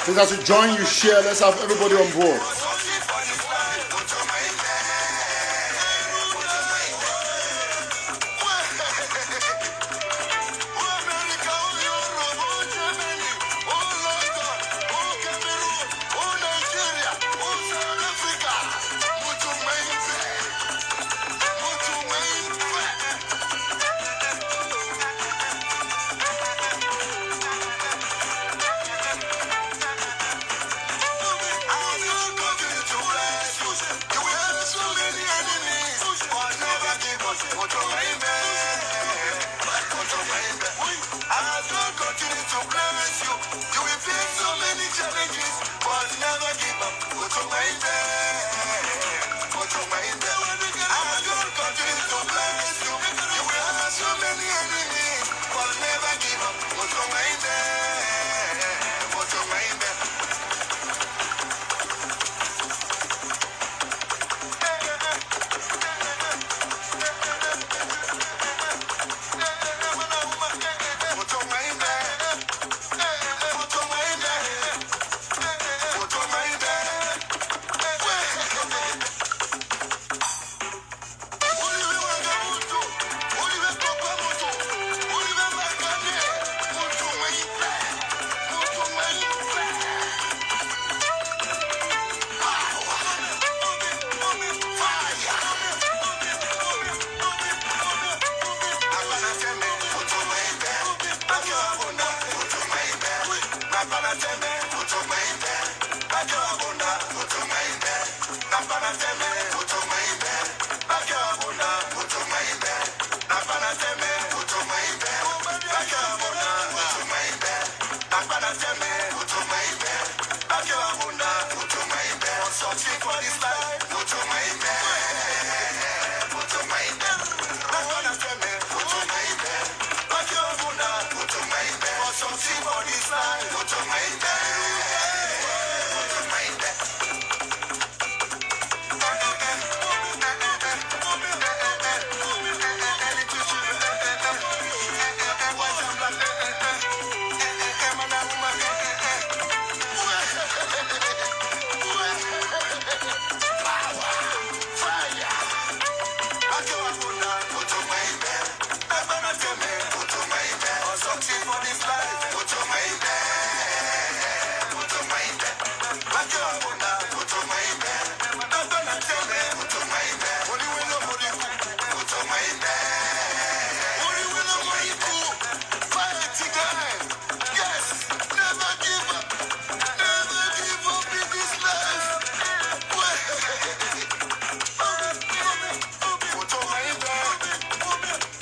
Please, as you join, you share. Let's have everybody on board.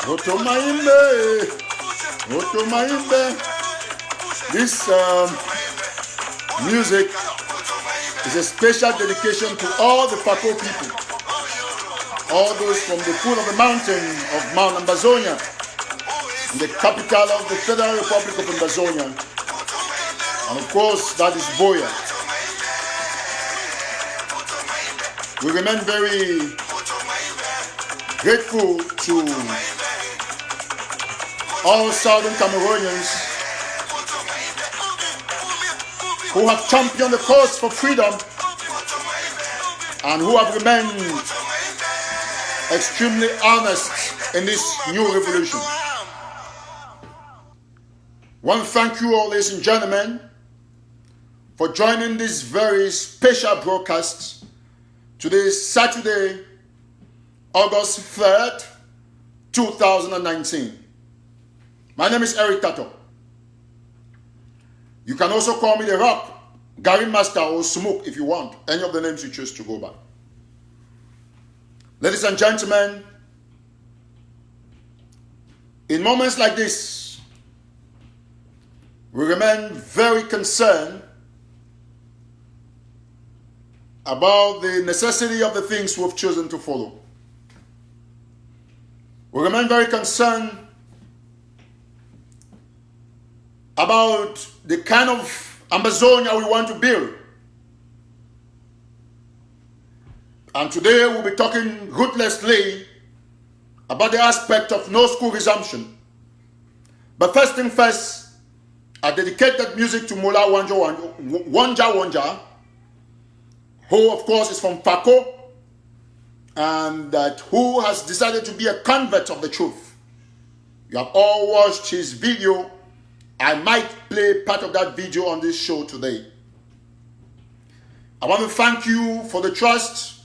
Otomaimbe, Otomaimbe. This music is a special dedication to all the Sako people, all those from the foot of the mountain of Mount Ambazonia, the capital of the Federal Republic of Ambazonia, and of course that is Biya. We remain very grateful to all Southern Cameroonians who have championed the cause for freedom and who have remained extremely honest in this new revolution. I want to thank you all, ladies and gentlemen, for joining this very special broadcast today, Saturday, August 3rd, 2019. My name is TATAW. You can also call me The Rock, Garri Master, or Smoke if you want, any of the names you choose to go by. Ladies and gentlemen, in moments like this, we remain very concerned about the necessity of the things we've chosen to follow. We remain very concerned about the kind of Ambazonia we want to build. And today we'll be talking ruthlessly about the aspect of no school resumption. But first thing first, I dedicate that music to Mola Wonja, who of course is from Sako, and who has decided to be a convert of the truth. You have all watched his video. I might play part of that video on this show today. I want to thank you for the trust,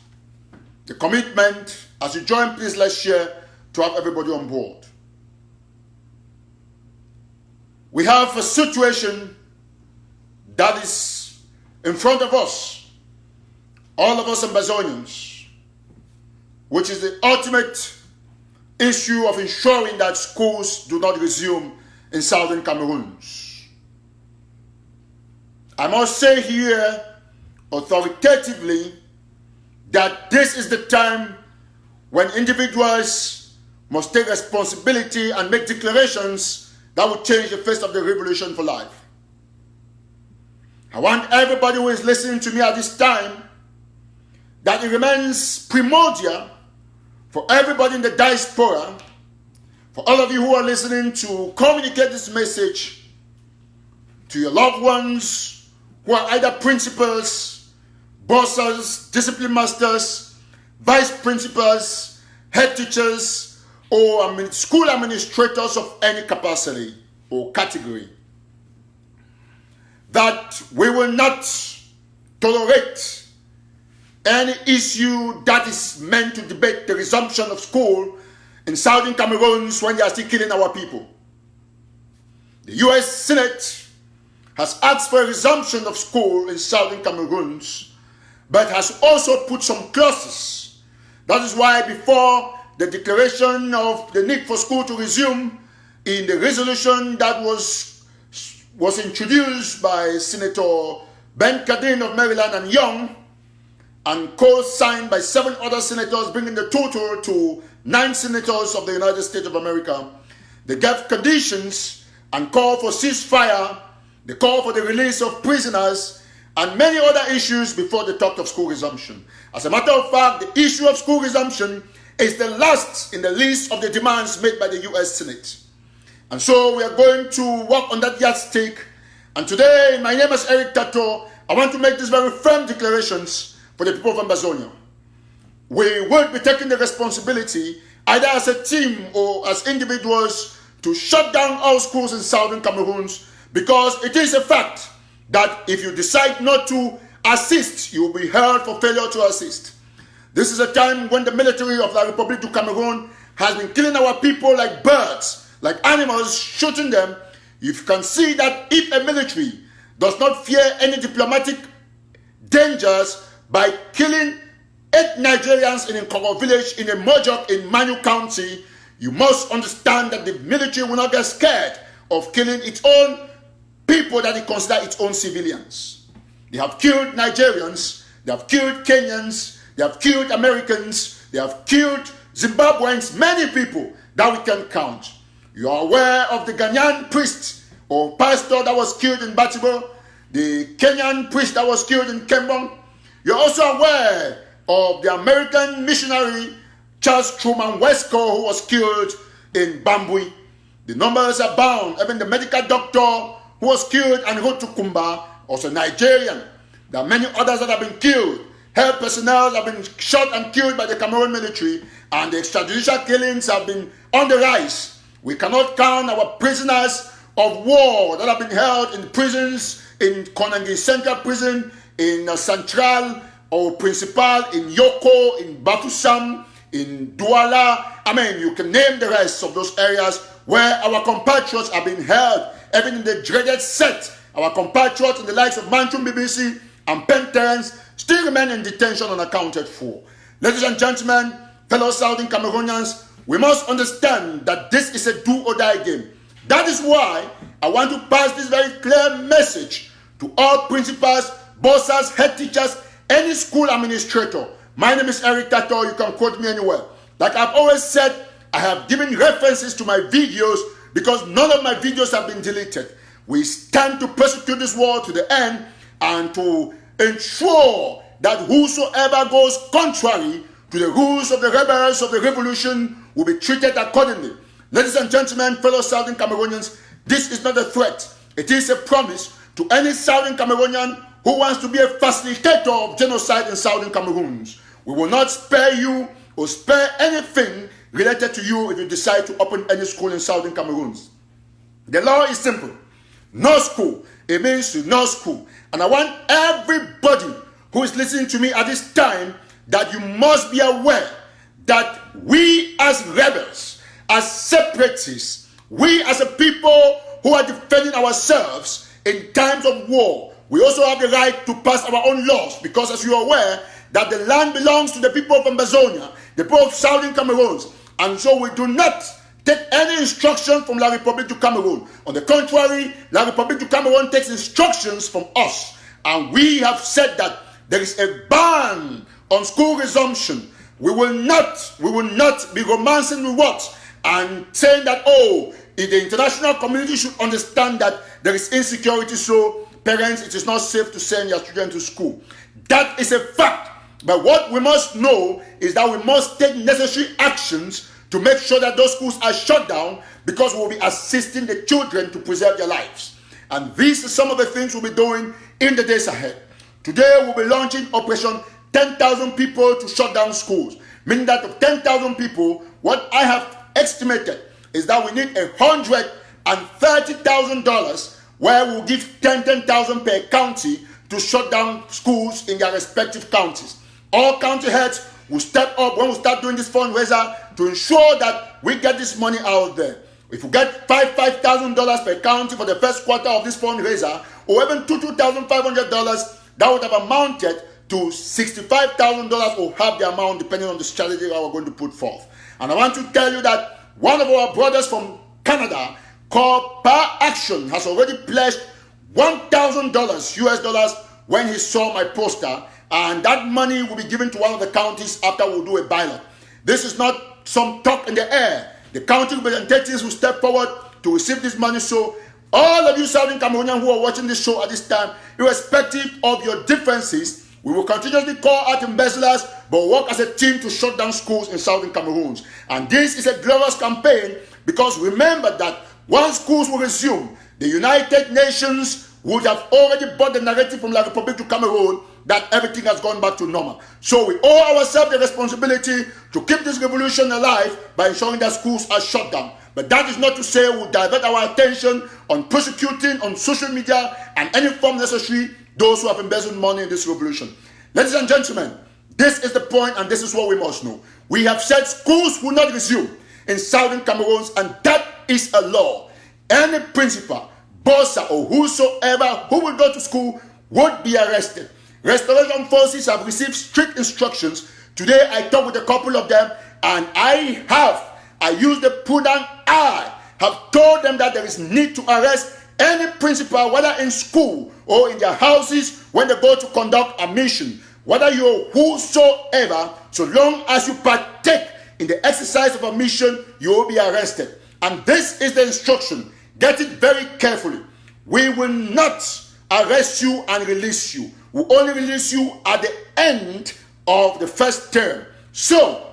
the commitment. As you join, please let's share to have everybody on board. We have a situation that is in front of us, all of us Ambazonians, which is the ultimate issue of ensuring that schools do not resume in southern Cameroon. I must say here authoritatively that this is the time when individuals must take responsibility and make declarations that will change the face of the revolution for life. I want everybody who is listening to me at this time that it remains primordial for everybody in the diaspora, for all of you who are listening, to communicate this message to your loved ones who are either principals, bosses, discipline masters, vice principals, head teachers, or school administrators of any capacity or category. That we will not tolerate any issue that is meant to debate the resumption of school in southern Cameroon when they are still killing our people. The US Senate has asked for a resumption of school in southern Cameroon, but has also put some clauses. That is why before the declaration of the need for school to resume, in the resolution that was introduced by Senator Ben Cardin of Maryland and Young, and co-signed by 7 other senators, bringing the total to 9 senators of the United States of America, they gave conditions and called for ceasefire, they called for the release of prisoners, and many other issues before they talked of school resumption. As a matter of fact, the issue of school resumption is the last in the list of the demands made by the US Senate. And so we are going to work on that yardstick. And today, my name is TATAW. I want to make these very firm declarations for the people of Ambazonia. We will be taking the responsibility, either as a team or as individuals, to shut down all schools in southern Cameroon, because it is a fact that if you decide not to assist, you will be held for failure to assist. This is a time when the military of the Republic of Cameroon has been killing our people like birds, like animals, shooting them. You can see that if a military does not fear any diplomatic dangers by killing 8 Nigerians in a Nkoro village in a Mojok in Manu County, You must understand that the military will not get scared of killing its own people that it considers its own civilians. They have killed Nigerians, they have killed Kenyans, they have killed Americans, they have killed Zimbabweans, many people that we can count. You are aware of the Ghanaian priest or pastor that was killed in Batibo, the Kenyan priest that was killed in Cameroon. You're also aware of the American missionary Charles Truman Wesco who was killed in Bambui. The numbers are bound. Even the medical doctor who was killed and wrote to Kumba, also Nigerian. There are many others that have been killed. Health personnel have been shot and killed by the Cameroon military, and the extrajudicial killings have been on the rise. We cannot count our prisoners of war that have been held in prisons, in Konangi Central Prison, in Central or Principal, in Yoko, in Bafusam, in Douala. I mean, you can name the rest of those areas where our compatriots have been held, even in the dreaded set. Our compatriots in the likes of Manchum BBC and Penterens still remain in detention unaccounted for. Ladies and gentlemen, fellow Southern Cameroonians, we must understand that this is a do-or-die game. That is why I want to pass this very clear message to all principals, bosses, head teachers, any school administrator. My name is Eric TATAW. You can quote me anywhere. Like I've always said, I have given references to my videos because none of my videos have been deleted. We stand to persecute this war to the end and to ensure that whosoever goes contrary to the rules of the rebels of the revolution will be treated accordingly. Ladies and gentlemen, fellow Southern Cameroonians, this is not a threat. It is a promise to any Southern Cameroonian who wants to be a facilitator of genocide in Southern Cameroons. We will not spare you or spare anything related to you if you decide to open any school in Southern Cameroons. The law is simple. No school. It means no school. And I want everybody who is listening to me at this time that you must be aware that we as rebels, as separatists, we as a people who are defending ourselves in times of war, we also have the right to pass our own laws, because as you are aware that the land belongs to the people of Ambazonia, the people of Southern Cameroons, and so we do not take any instruction from La République du Cameroon. On the contrary, La République du Cameroon takes instructions from us, and we have said that there is a ban on school resumption. We will not be romancing with what and saying that, oh, the international community should understand that there is insecurity, so parents, it is not safe to send your children to school. That is a fact. But what we must know is that we must take necessary actions to make sure that those schools are shut down, because we will be assisting the children to preserve their lives. And these are some of the things we'll be doing in the days ahead. Today we'll be launching Operation 10,000 people to shut down schools. Meaning that of 10,000 people, what I have estimated is that we need $130,000, where we'll give 10,000 per county to shut down schools in their respective counties. All county heads will step up when we start doing this fundraiser to ensure that we get this money out there. If we get $5,000 per county for the first quarter of this fundraiser, or even $2,500, that would have amounted to $65,000 or half the amount, depending on the strategy that we're going to put forth. And I want to tell you that one of our brothers from Canada called Power Action has already pledged $1,000 US dollars when he saw my poster, and that money will be given to one of the counties after we'll do a ballot. This is not some talk in the air. The county representatives will step forward to receive this money. So all of you Southern Cameroonians who are watching this show at this time, irrespective of your differences, we will continuously call out embezzlers, but work as a team to shut down schools in Southern Cameroons. And this is a glorious campaign, because remember that once schools will resume, the United Nations would have already bought the narrative from La République du Cameroon that everything has gone back to normal. So we owe ourselves the responsibility to keep this revolution alive by ensuring that schools are shut down. But that is not to say we'll divert our attention on persecuting on social media and any form necessary those who have embezzled money in this revolution. Ladies and gentlemen, this is the point, and this is what we must know. We have said schools will not resume in Southern Cameroons, and that is a law. Any principal, boss, or whosoever who will go to school would be arrested. Restoration forces have received strict instructions. Today I talked with a couple of them, and I have I use the prudent eye, have told them that there is need to arrest any principal, whether in school or in their houses, when they go to conduct a mission. Whether you're whosoever, so long as you partake in the exercise of a mission, you will be arrested. And this is the instruction. Get it very carefully. We will not arrest you and release you. We only release you at the end of the first term. So,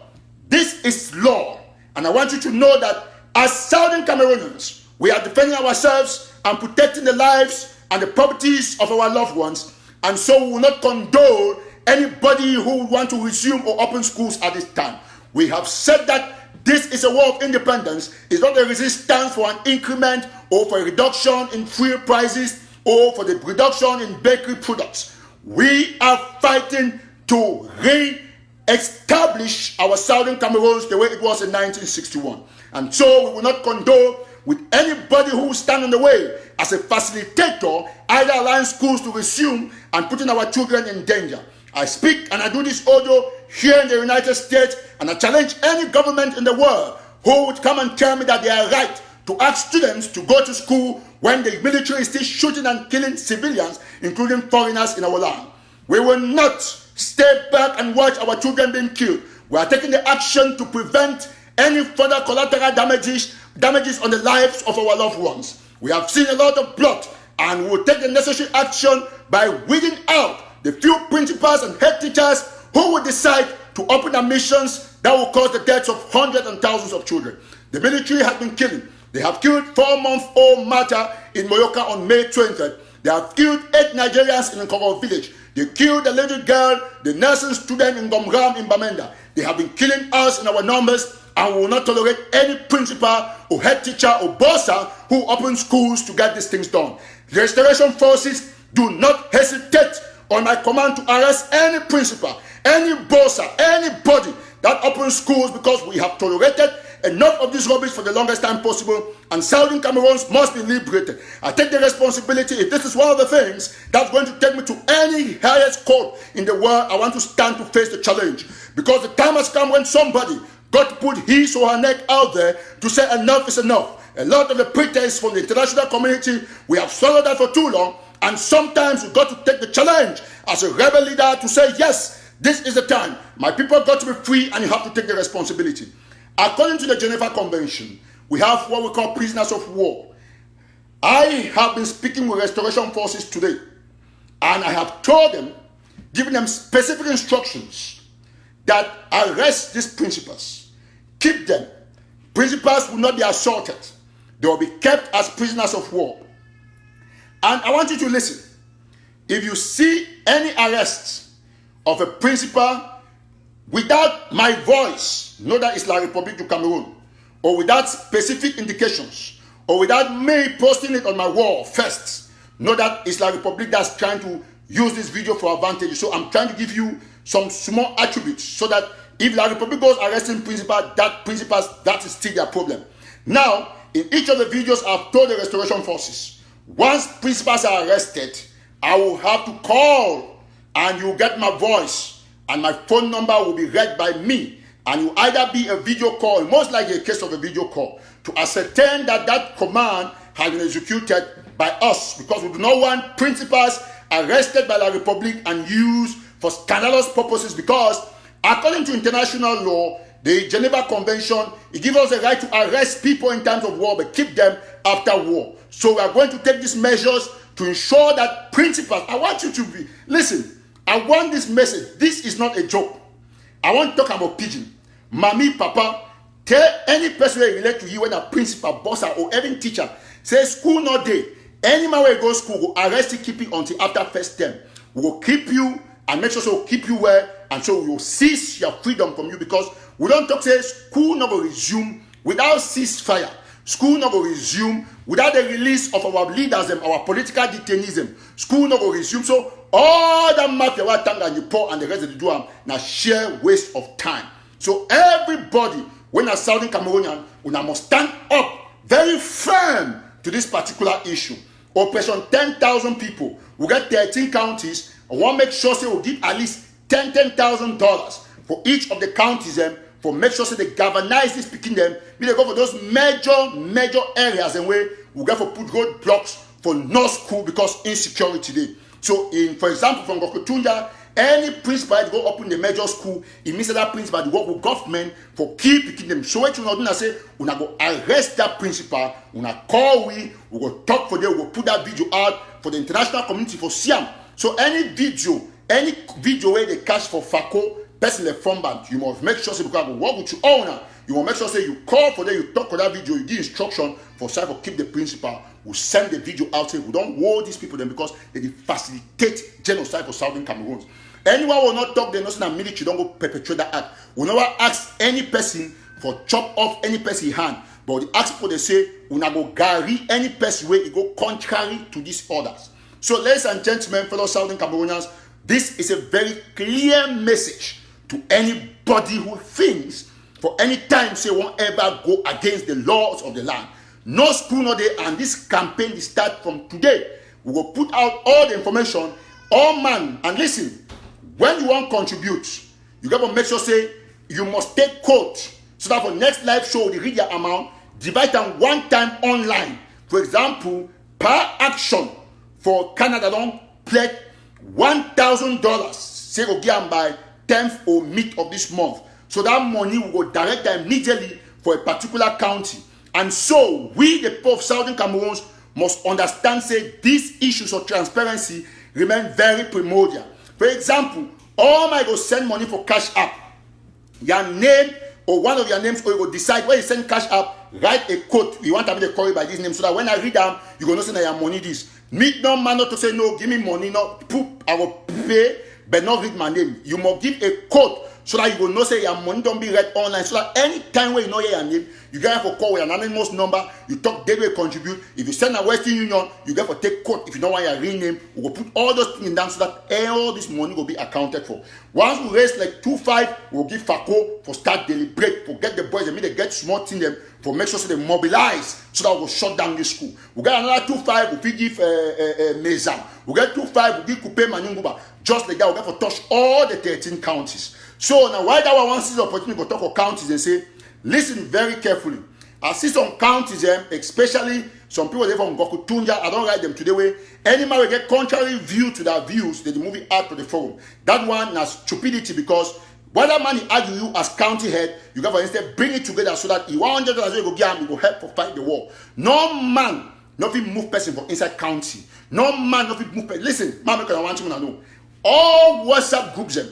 this is law. And I want you to know that as Southern Cameroonians, we are defending ourselves and protecting the lives and the properties of our loved ones. And so we will not condone anybody who would want to resume or open schools at this time. We have said that this is a war of independence. It's not a resistance for an increment or for a reduction in fuel prices or for the reduction in bakery products. We are fighting to re-establish our Southern Cameroons the way it was in 1961. And so we will not condone with anybody who will stand in the way as a facilitator, either allowing schools to resume and putting our children in danger. I speak and I do this audio here in the United States, and I challenge any government in the world who would come and tell me that they are right to ask students to go to school when the military is still shooting and killing civilians, including foreigners in our land. We will not stay back and watch our children being killed. We are taking the action to prevent any further collateral damages on the lives of our loved ones. We have seen a lot of blood, and we will take the necessary action by weeding out the few principals and head teachers who will decide to open admissions that will cause the deaths of hundreds and thousands of children. The military has been killing. They have killed 4-month-old Martha in Moyoka on May 20th. They have killed 8 Nigerians in Nkoro village. They killed the little girl, the nursing student in Gomram in Bamenda. They have been killing us in our numbers, and we will not tolerate any principal or head teacher or bossa who open schools to get these things done. The restoration forces do not hesitate on my command to arrest any principal, any bossa, anybody that opens schools, because we have tolerated enough of this rubbish for the longest time possible, and Southern Cameroons must be liberated. I take the responsibility. If this is one of the things that's going to take me to any highest court in the world, I want to stand to face the challenge, because the time has come when somebody got to put his or her neck out there to say enough is enough. A lot of the pretense from the international community, we have swallowed that for too long, and sometimes we've got to take the challenge as a rebel leader to say, yes, this is the time. My people got to be free, and you have to take the responsibility. According to the Geneva Convention, we have what we call prisoners of war. I have been speaking with restoration forces today, and I have told them, giving them specific instructions, that arrest these principals, keep them. Principals will not be assaulted. They will be kept as prisoners of war. And I want you to listen. If you see any arrests of a principal without my voice, know that it's La République du Cameroon, or without specific indications, or without me posting it on my wall first, know that it's La République that's trying to use this video for advantage. So I'm trying to give you some small attributes so that if La République goes arresting principals, that is still their problem. Now, in each of the videos, I've told the restoration forces, once principals are arrested, I will have to call, and you'll get my voice, and my phone number will be read by me, and you either be a video call, most likely a case of a video call, to ascertain that that command has been executed by us, because we do not want principals arrested by La République and used for scandalous purposes, because according to international law, the Geneva Convention, it gives us the right to arrest people in times of war but keep them after war. So we are going to take these measures to ensure that principals, I want you to be, listen, I want this message. This is not a joke. I want to talk about pidgin. Mommy, papa, tell any person who relate to you, when a principal, boss, or even teacher, say school not day. Any man where go school, will arrest you, keep you until after first term. We will keep you and make sure so we'll keep you well, and so we will seize your freedom from you, because we don't talk say school not will resume without ceasefire. School not will resume without the release of our leaders, our political detainees. School not will resume. So all that mafia, Tanga, and Nepal, and the rest of the Duam, now sheer waste of time. So everybody, when a Southern Cameroonian, we must stand up very firm to this particular issue. Operation 10,000 people. We get 13 counties. I want to make sure we'll give at least $10,000 for each of the counties for make sure say they galvanize this picking them. We they go for those major areas and where we go for put roadblocks for no school because insecurity today. So for example, from Gokutunja, any principal that go open the major school, it means that principal to work with government for keep picking them. So what you know, say, we go arrest that principal, we call we go talk for them, we go put that video out for the international community for Siam. So any video where they catch for Fako, person left from bank, you must make sure say because I go work with your owner. You must make sure say you call for them, you talk for that video, you give instruction for side for keep the principal. We send the video out saying we don't hold these people them because they facilitate genocide for Southern Cameroons. Anyone will not talk the notion that military don't go perpetrate that act. We never ask any person for chop off any person hand, but they ask for they say we not go Garri any person where it go contrary to these orders. So ladies and gentlemen, fellow Southern Cameroonians, this is a very clear message to anybody who thinks for any time say won't ever go against the laws of the land. No school no day, and this campaign will start from today. We will put out all the information, all man, and listen. When you want to contribute, you got to make sure say you must take quote so that for next live show the read your amount, divide them one time online. For example, per action for Canada don't pledge $1,000. Say go give by 10th or mid of this month. So that money will go direct them immediately for a particular county. And so we, the people of Southern Cameroons, must understand say these issues of transparency remain very primordial. For example, all my go send money for cash app. Your name or one of your names, or you go decide when you send cash app, write a quote. You want to be the call by this name so that when I read them, you gonna know that your money this. Meet no man not to say no, give me money, no, poop, I will pay, but not read my name. You must give a quote so that you will know say your money don't be read online. So that any time when you know your name, you get for call with an anonymous number, you talk, they will contribute. If you send a Western Union, you get for take quote. If you don't want your real name, we will put all those things down so that all this money will be accounted for. Once we raise like 2-5, we'll give Fako for start deliberate, for get the boys, they get small thing them, for make sure so they mobilize so that we'll shut down this school. We get another 2-5, we'll give Mezam. We get 2-5, we'll give Kupe Manyunguba. Just like that, we'll get for touch all the 13 counties. So now why that one wants this opportunity to talk for counties and say, listen very carefully. I see some counties, especially some people there from Gokutunja, I don't write them today way. Any man will get contrary view to their views, they move it out to the forum. That one has stupidity because whether man argue you as county head, you got for instead bring it together so that you $100 go get you go help for fight the war. No man, nothing move person for inside county. No man, nothing move person. Listen, man, because I want you to know. All WhatsApp groups them.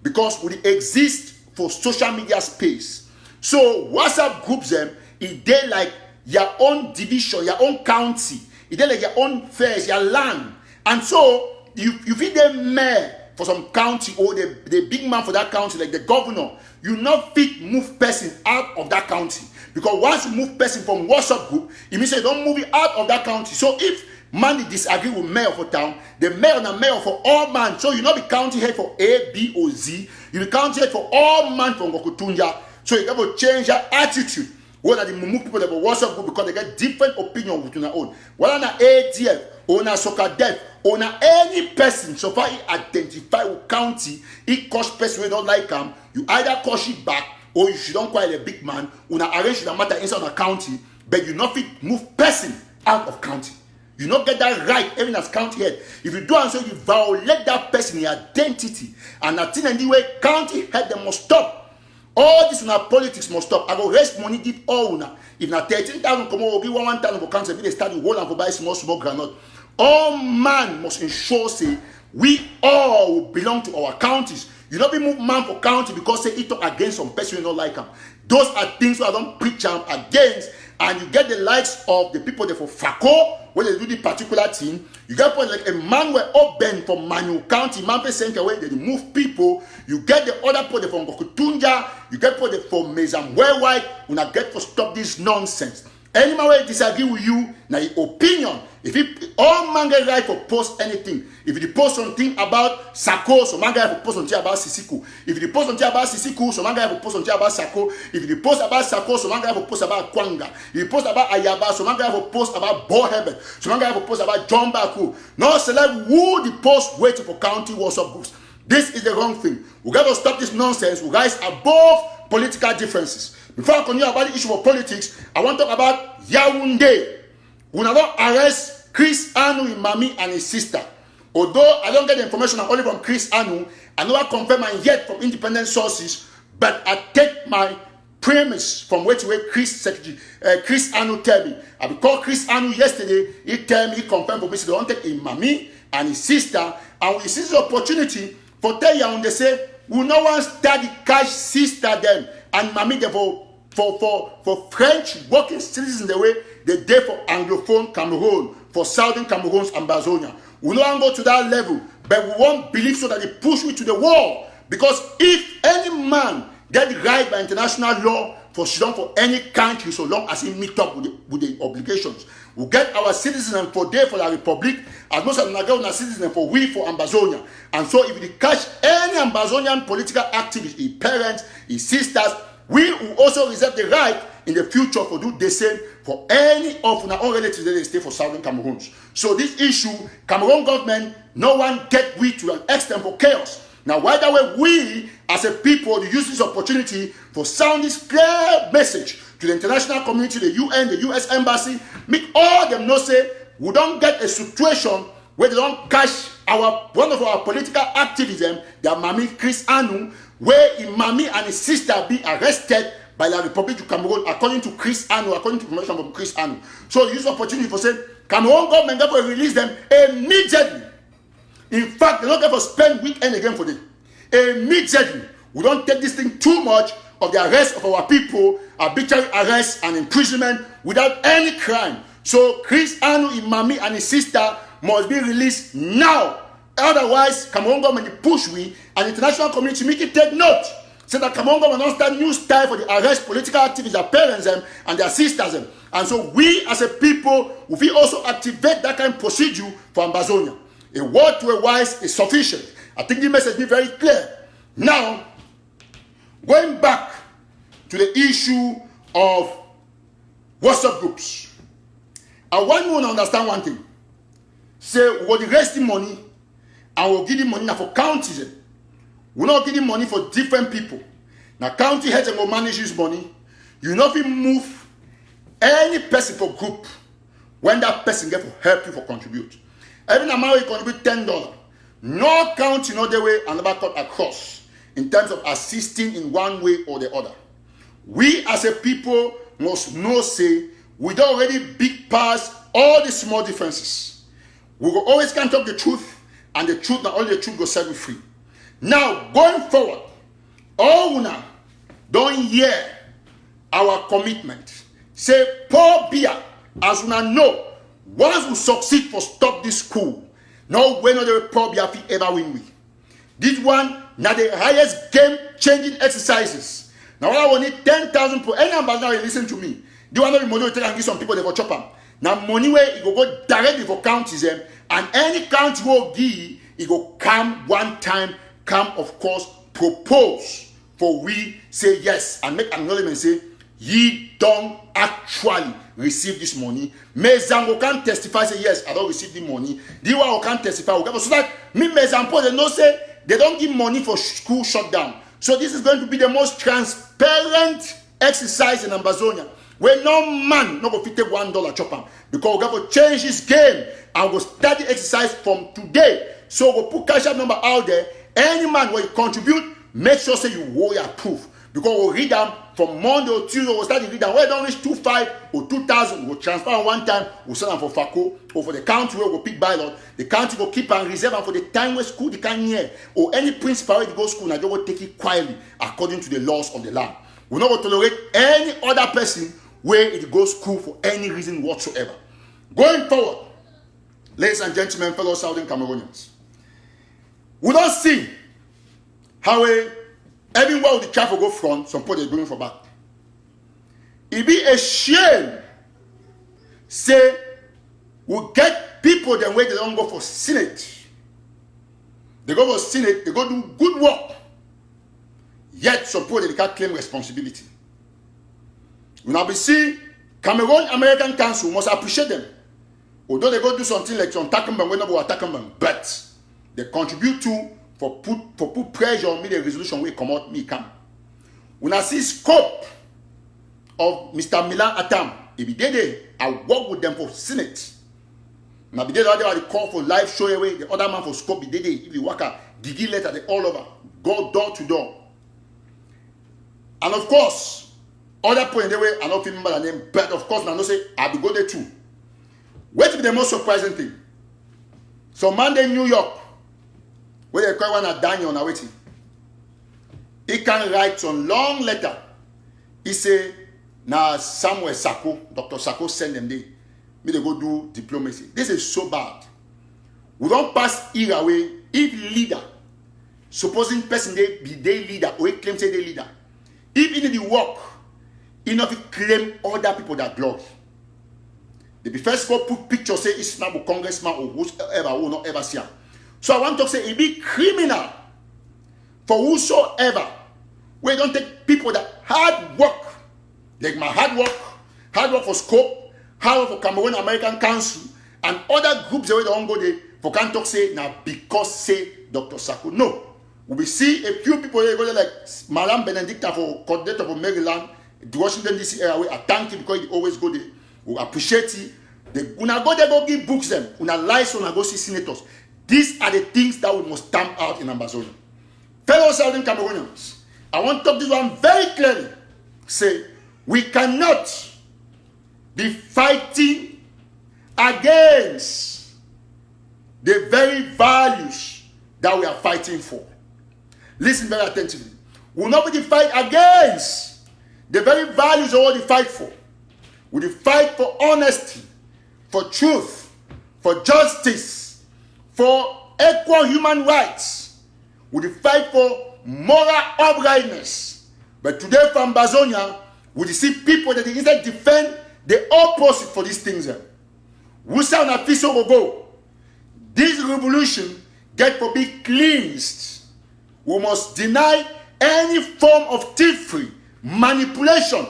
Because we exist for social media space. So WhatsApp groups them, it they like your own division, your own county. It they like your own fairs, your land. And so you feel the mayor for some county or the big man for that county, like the governor, you not fit move person out of that county. Because once you move person from WhatsApp group, it means you don't move it out of that county. So if man disagree with mayor for town, the mayor and the mayor for all man. So you not be county head for A, B, or Z. You be county head for all man from Gokutunja. So you got to change your attitude. Whether they move people that have WhatsApp group because they get different opinion within their own. Whether na ADF or na soccer death or na any person so far he identify with county, he cause person we don't like him. You either cause it back or you should don't call a big man. Una arrange the matter inside the county, but you not fit move person out of county. You not get that right even as county head. If you do and so you violate that person's identity, and I think anyway county head they must stop. All this una politics must stop. I go raise money give all una. If na 13,000 come over, give 1,000 for council, if they start with and for buy small granite. All man must ensure say we all will belong to our counties. You not be move man for county because say it talk against some person you don't like them. Those are things I don't preach them against. And you get the likes of the people there for Fako, when they do the particular thing. You get like a man were open from Manu County, man center where they move people. You get the other people from Gokutunja, you get people from Mezam worldwide. You not get to stop this nonsense. Any man will disagree with you, now your opinion. If it, all man get right for post anything. If you post something about Sako, so man get for post something about SCCOP. If you post something about SCCOP, so man get for post something about Sako. If you post about Sako, so man get for post about Kwanga. If you post about Ayaba, so man get for post about Boheben. So man get for post about John Baku. No select who the post waiting for county WhatsApp groups. This is the wrong thing. We got to stop this nonsense. We guys above political differences. Before I continue about the issue of politics, I want to talk about Yaoundé. We now arrest Chris Anu Imami and his sister. Although I don't get the information only from Chris Anu, I never confirm and yet from independent sources, but I take my premise from which way Chris Anu tell me. I called Chris Anu yesterday. He tell me, he confirmed for me, so they want to take Imami and his sister, and we seize the opportunity for tell Yaoundé say, we no one start the cash sister them and Mami them for French working citizens the way they did for Anglophone Cameroon, for Southern Cameroon's Ambazonia. We no one go to that level, but we won't believe so that they push me to the wall. Because if any man get the right by international law for Sudan for any country, so long as he meet up with the obligations, we get our citizens for there for the republic, as much as we get citizens for we for Ambazonia. And so if we catch any Ambazonian political activist, his parents, his sisters, we will also reserve the right in the future for do the same for any of our own relatives that they stay for Southern Cameroons. So this issue, Cameroon government, no one get we to an extent for chaos. Now, why that way we as a people use this opportunity for sound this clear message to the international community, the UN, the US Embassy, make all them know say we don't get a situation where they don't catch one of our political activism, their Mami Chris Anu, where Imami and his sister be arrested by the Republic of Cameroon, according to Chris Anu, according to information from Chris Anu. So use the opportunity for saying Cameroon government got to release them immediately. In fact, they don't ever spend weekend again for them. Immediately, we don't take this thing too much of the arrest of our people, arbitrary arrest and imprisonment without any crime. So Chris Anu, Imami and his sister must be released now. Otherwise, Cameroon government push we and international community make it take note. So that Cameroon government don't start new style for the arrest political activists, their parents and their sisters. And so we as a people, we also activate that kind of procedure for Ambazonia. A word to a wise is sufficient. I think the message is very clear. Now, going back to the issue of WhatsApp groups, I want you to understand one thing. Say, we will raise the money and we'll give the money now for counties. We're not giving money for different people. Now, county heads will manage this money. You not even move any person for group when that person get for help you for contribute. Every amount you contribute $10. No county, no the way, and never cut across in terms of assisting in one way or the other. We as a people must know, say, we don't already big past all the small differences. We will always can't talk the truth, and the truth, not only the truth, will set you free. Now, going forward, all una don't hear our commitment. Say, poor Biya, as una know, once we succeed for stop this school, no way no the poor Biya ever win we. This one, now the highest game-changing exercises. Now, I will need 10,000 people. Any ambassador listen to me. Do you want to money we take and give some people they go chop them? Now, money where it go directly for counties, and any county will give, it go come one time. Come, of course, propose for we say yes and make acknowledgement say ye don't actually receive this money. Mezango can testify say yes, I don't receive the money. The one can testify so that me Mezango they know say they don't give money for school shutdown. So this is going to be the most transparent exercise in Ambazonia, where no man no go fit take $1 chop because we got to change this game and we'll start the exercise from today. So we'll put cash out number out there. Any man will contribute, make sure say you warrior proof. Because we'll read them from Monday or Tuesday, we'll start to read them. When don't reach 2,500 or 2,000, we'll transfer one time, we'll send them for Sako or for the county where we'll pick by lot. The county will keep and reserve them for the time where school they can hear. Or any principal where they go to school, and they will take it quietly according to the laws of the land. We're not going to tolerate any other person where it goes school for any reason whatsoever. Going forward, ladies and gentlemen, fellow Southern Cameroonians, we don't see how everywhere the traffic go front, some people they going for back. It be a shame. Say we get people them way they don't go for Senate. They go for Senate, they go do good work. Yet some people they can't claim responsibility. We now be see Cameroon-American Council must appreciate them. Although they go do something like some Tabenyang when nobody attack them, but they contribute to for put pressure on me the resolution will come out me come. When I see scope of Mr. Milan Atam, if he did it, I work with them for Senate. Now, they call for live show away. The other man for scope, he did it. If you work out, digi letter, they all over. Go door to door. And of course, other point the way I don't remember the name, but of course, I don't say I will go there too. Wait till the most surprising thing. So Monday, New York, where they call one at Daniel now waiting. He can write some long letter. He say, now somewhere Sako, Dr. Sako send them there. Me they go do diplomacy. This is so bad. We don't pass era away if leader, supposing person they be their leader or he claim say they leader. If in the work, he not claim other people that glory. They be first go put picture say it's not a congressman or whoever who not ever see him. So I want to say it be criminal for whosoever we don't take people that hard work, like my hard work for SCCOP, hard work for Cameroon-American Council, and other groups that we don't go there for can't talk say now because say Dr. Sako. No. We see a few people there go there like Madam Benedicta for coordinator for Maryland, the Washington DC area. I thank you because you always go there. We appreciate it. When I go there, go give books them. When I lies, when I go see senators. These are the things that we must stamp out in Ambazonia. Fellow Southern Cameroonians, I want to talk this one very clearly. Say, we cannot be fighting against the very values that we are fighting for. Listen very attentively. We will not be fight against the very values that we fight for. We will fight for honesty, for truth, for justice, for equal human rights. We will fight for moral uprightness. But today from Ambazonia, we see people that instead defend the opposite for these things. We say on a piece of go. This revolution get to be cleansed. We must deny any form of thievery, manipulation,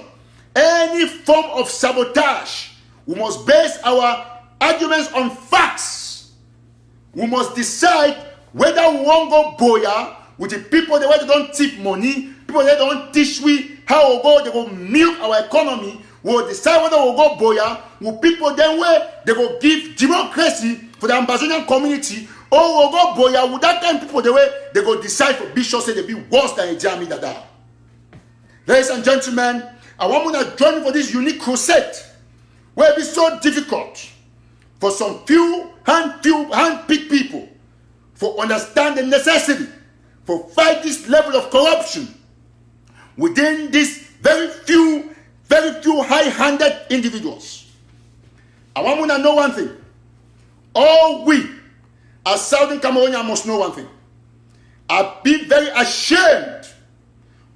any form of sabotage. We must base our arguments on facts. We must decide whether we want to go boya with the people that they don't tip money, people that don't teach we how we go, they go milk our economy. We will decide whether we go boya with people then where they will give democracy for the Ambazonian community, or we go boya with that kind of people the way they go decide for bishops say they be worse than a Jami Dada. Ladies and gentlemen, I want you to join me for this unique crusade where it is so difficult for some few hand-picked people for understand the necessity for fight this level of corruption within these very few high-handed individuals. I want you to know one thing. All we as Southern Cameroonians must know one thing. I be very ashamed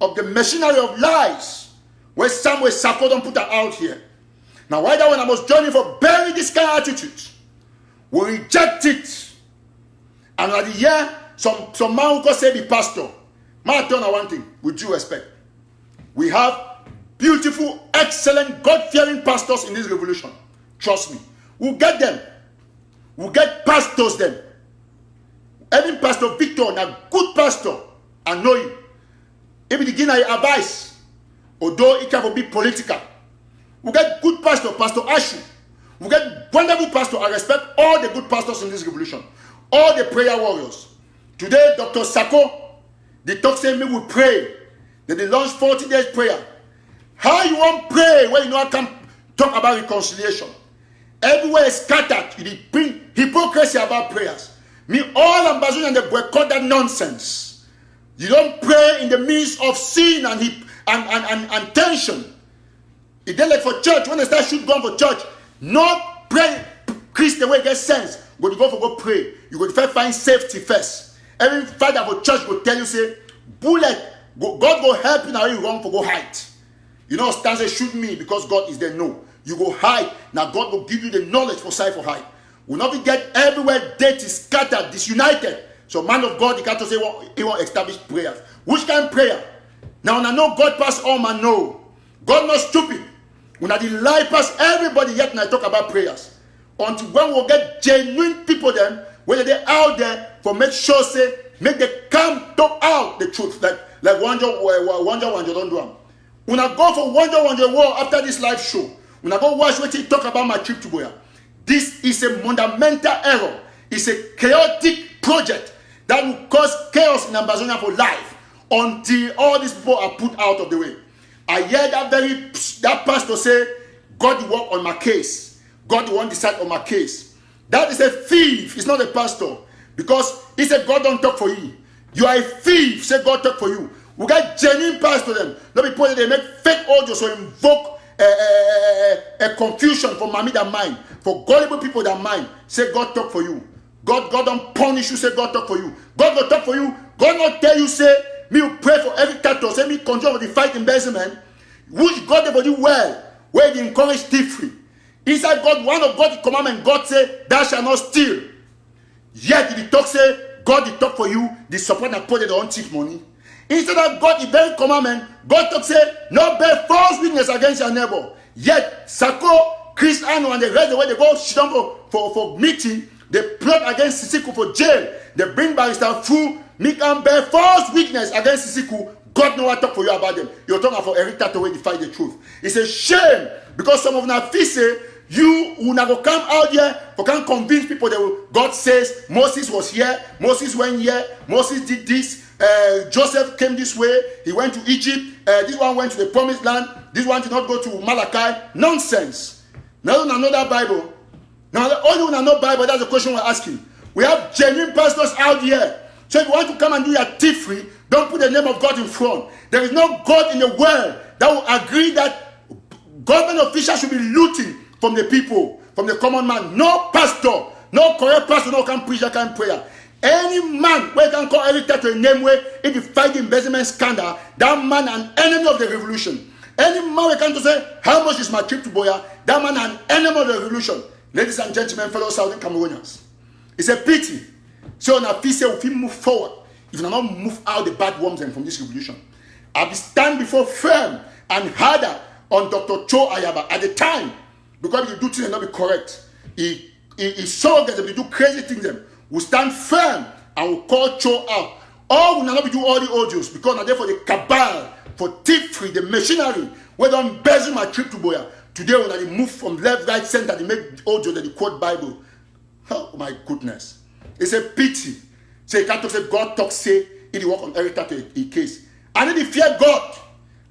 of the machinery of lies where somewhere Sako don't put that out here. Now why that when I must join you for bury this kind of attitude? We reject it. And at the year, some man who can say be pastor. Man, I tell you one thing, with due respect. We have beautiful, excellent, God-fearing pastors in this revolution. Trust me. We'll get them. We'll get pastors then. Even Pastor Victor, a good pastor, I know him. If he begin advice, although it can be political. We get good pastor, Pastor Ashu. We get wonderful pastor. I respect all the good pastors in this revolution. All the prayer warriors. Today, Dr. Sako, they talk saying me will pray. Then they launch 40 days prayer. How you want pray when you know I can talk about reconciliation? Everywhere is scattered. You bring hypocrisy about prayers. Me, all Ambazonians, they boycott that nonsense. You don't pray in the midst of sin and tension. If they like for church, when they start shoot gun for church, not pray Christian way get sense. But you go for go pray. You go to first find safety first. Every father for church will tell you, say, bullet, God go help you now you wrong for go hide. You know, stand say shoot me because God is there. No. You go hide. Now God will give you the knowledge for sight for hide. Will not be get everywhere death is scattered, disunited. So man of God, he can't say he won't establish prayers. Which kind of prayer? Now I know God pass all man know. God not stupid. When I lie past everybody yet and I talk about prayers. Until when we'll get genuine people then, whether they're out there for make sure say, make them come talk out the truth. like Wonja don't do them. When I go for Wonja war after this live show, when I go watch what he talk about my trip to Biya, this is a fundamental error. It's a chaotic project that will cause chaos in Ambazonia for life until all these people are put out of the way. I hear that pastor say, God will work on my case. God will decide on my case. That is a thief. It's not a pastor. Because he said God don't talk for you. You are a thief. Say God talk for you. We got genuine pastor them. Not people that they make fake audio so invoke a confusion for mommy that mind. For gullible people that mind. Say God talk for you. God don't punish you. Say God talk for you. God will talk for you. God not tell you say me will pray for every cattle. Say me control of the fight embezzlement. Which God for you well. Where they encourage thievery. Inside God, one of God's commandments, God say, thou shalt not steal. Yet the talk say, God will talk for you, the support and put it on thief money. Instead of God, the very commandment, God talk say, no bear false witness against your neighbor. Yet Sako, Cristiano, and the rest of the way they go sit down for meeting, they plot against SCCOP for jail. They bring barrister through, make them bear false witness against SCCOP. God know what talk for you about them. You're talking for every TATAW way to fight the truth. It's a shame because some of them say you will never come out here for can convince people that God says Moses was here, Moses went here, Moses did this, Joseph came this way, he went to Egypt, this one went to the promised land, this one did not go to Malachi. Nonsense. Now you know that Bible. Now the only one know Bible, that's the question we're asking. We have genuine pastors out here. So if you want to come and do your thievery, don't put the name of God in front. There is no God in the world that will agree that government officials should be looting from the people, from the common man. No pastor, no correct pastor, no can preach that kind of prayer. Any man where can call every title a name where if you fight the embezzlement scandal, that man an enemy of the revolution. Any man where can say, how much is my trip to Biya? That man an enemy of the revolution. Ladies and gentlemen, fellow Southern Cameroonians, it's a pity. So now, if we move forward, if we not move out the bad worms and from this revolution, I will stand before firm and harder on Dr. Cho Ayaba at the time, because if you do things and not be correct, he saw that if you do crazy things, then we stand firm and we call Cho out. Or we not be do all the audios because now therefore the cabal for thievery, the machinery, where they embezzle my trip to Biya. Today when they move from left, right, center, they make audio that they quote Bible. Oh my goodness. It's a pity. So you can't talk, say God talk, say it work on every type of case. I need to fear God.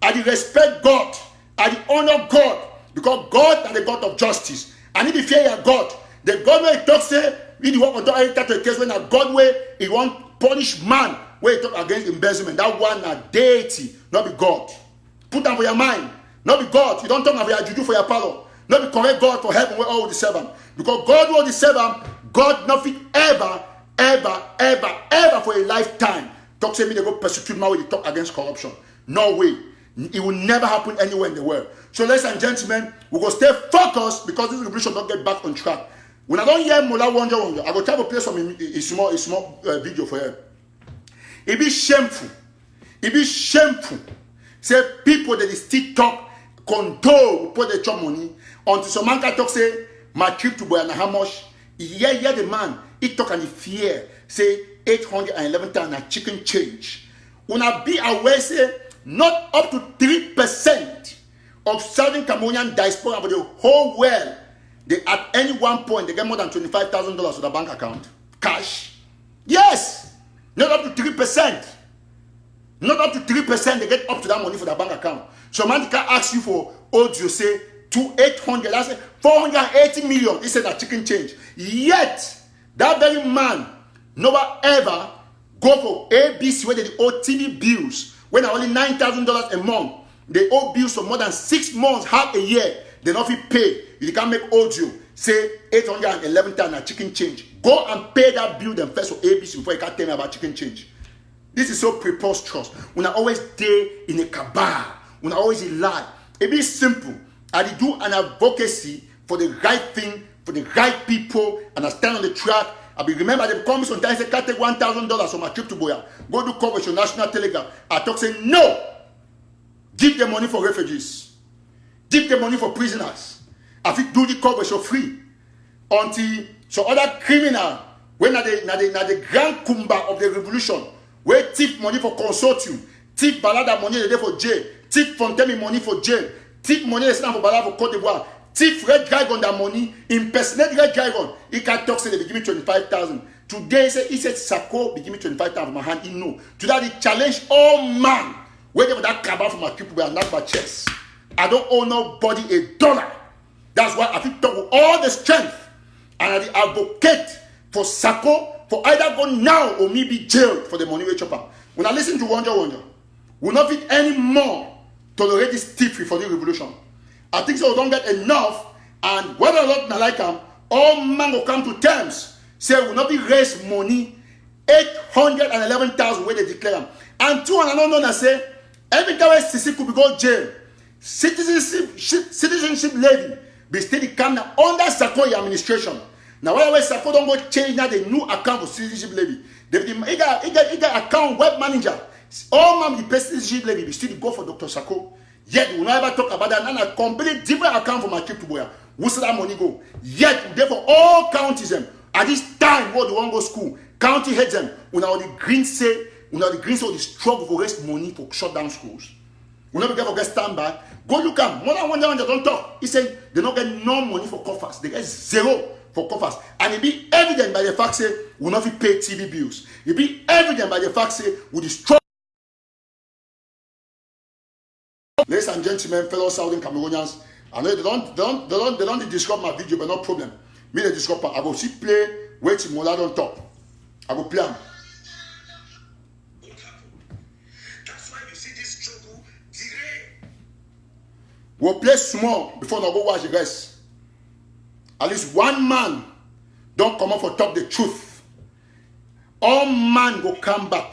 I need to respect God. I need to honor God. Because God is the God of justice. I need to fear your God. The God where he talk, say it work on every type of case. When a God way he want punish man where he talk against embezzlement. That one a deity, not be God. Put that for your mind. Not be God. You don't talk about your juju for your power. Not be correct God for heaven where all the servant. Because God will the servant. God nothing ever for a lifetime talk say me they go persecute my way they talk against corruption. No way. It will never happen anywhere in the world. So ladies and gentlemen, we go stay focused because this revolution don't get back on track. When I don't hear Mola Wonja, I go try to play some a small video for you. It be shameful. It be shameful. Say people that is still talk control put the chop money until some man can talk say my trip to Biya how much. Yeah, the man, he talk and he fear, say 811,000 chicken change. When I be aware, say, not up to 3% of Southern Cameroonian diaspora for the whole world, they at any one point, they get more than $25,000 to the bank account. Cash. Yes. Not up to 3%. Not up to 3%, they get up to that money for the bank account. So man can ask you for audio, say, to 800, that's 480 million. He said that chicken change. Yet, that very man never ever go for ABC where they owe TV bills. When only $9,000 a month, they owe bills for more than 6 months, half a year. They not fit pay. You can't make audio. Say 811,000 chicken change. Go and pay that bill them first for ABC before you can tell me about chicken change. This is so preposterous. When I always day in a cabal, when I always lie, it be simple. I do an advocacy for the right thing, for the right people, and I stand on the track. I be remember they come sometimes say can't take $1,000 from my trip to Biya. Go do coverage on National Telegraph. I talk say no. Give the money for refugees. Give the money for prisoners. I think do the coverage for free. Until so other criminal when na the grand kumba of the revolution, where thief money for consortium, Thief balada money they for jail. Thief Fontemi money for jail. Thief money they send for balada for Cote d'Ivoire. Thief Red Dragon that money. Impersonate Red Dragon. He can talk say they be give me 25,000. Today he said Sako be give me 25,000 from my hand. He know. Today he challenge all man. Whenever that cabal from my people and not my chest. I don't owe nobody $1. That's why I think talk with all the strength. And I advocate for Sako for either go now or me be jailed for the money we chop up. When I listen to Wonja, we not fit anymore tolerate this thievery for the revolution. I think so we don't get enough, and whether or not I like them, all man will come to terms. Say we will not be raise money 811,000 where they declare them. And 200 I say every time SCCOP could go jail, citizenship levy be still come now under Sako administration. Now why Sako don't go change now the new account for citizenship levy? They got account web manager. All man the pay citizenship levy be still go for Dr. Sako. Yet we never talk about that. And a completely different account for my trip to Boya. Where's that money go? Yet therefore all counties them at this time where they want go school, county heads them when all the greens say the struggle for raise money for shut down schools. We never get for get standby. Go look at Mola Wonja don't talk. He said they don't get no money for coffers. They get zero for coffers. And it be evident by the fact say we not pay TV bills. It be evident by the fact say we destroy. Ladies and gentlemen, fellow Southern Cameroonians, I know they don't disrupt my video, but no problem. Me they disrupt. I go see play. Wait till Mola don't talk. I go play them. That's why you see this trouble delay. We'll play small before I go watch the rest. At least one man don't come up for talk the truth. All man go come back.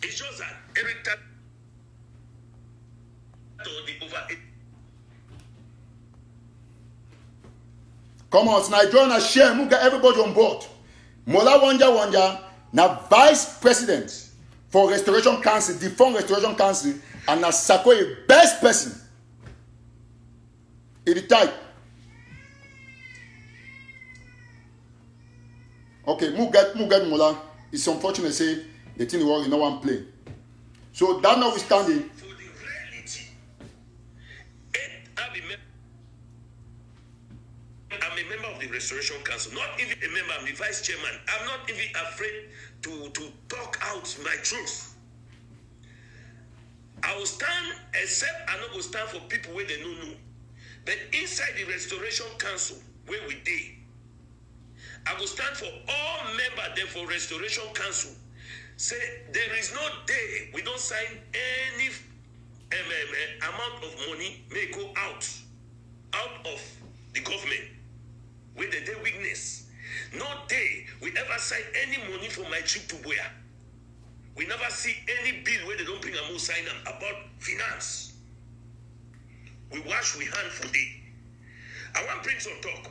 It's just that every time come on, it's Nigeria share. We get everybody on board. Mola Wonja now Vice President for Restoration Council, defunct Restoration Council, and now Sako a best person. It is type. Okay, move get Mola. It's unfortunate say the thing work in no one play. So that notwithstanding. for the reality, I'm a member of the Restoration Council, not even a member, I'm the vice chairman. I'm not even afraid to talk out my truth. I will stand, except I not go stand for people where they don't know. But inside the Restoration Council, where we did, I will stand for all members there for Restoration Council. Say there is no day we don't sign any amount of money may go out of the government with the day weakness. No day we ever sign any money for my trip to Boya. We never see any bill where they don't bring a more sign about finance. We wash we hand for day. I want to bring some talk.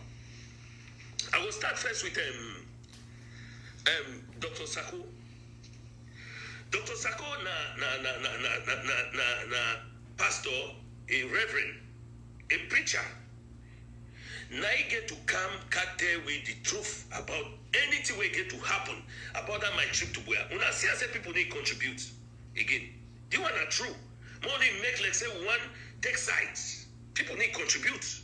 I will start first with Dr. Sako. Dr. Sako na pastor, a reverend, a preacher. Now he get to come tell with the truth about anything we get to happen about that my trip to Boya. When I see people need contribute again. You want a true. More than make like say one take sides. People need contribute.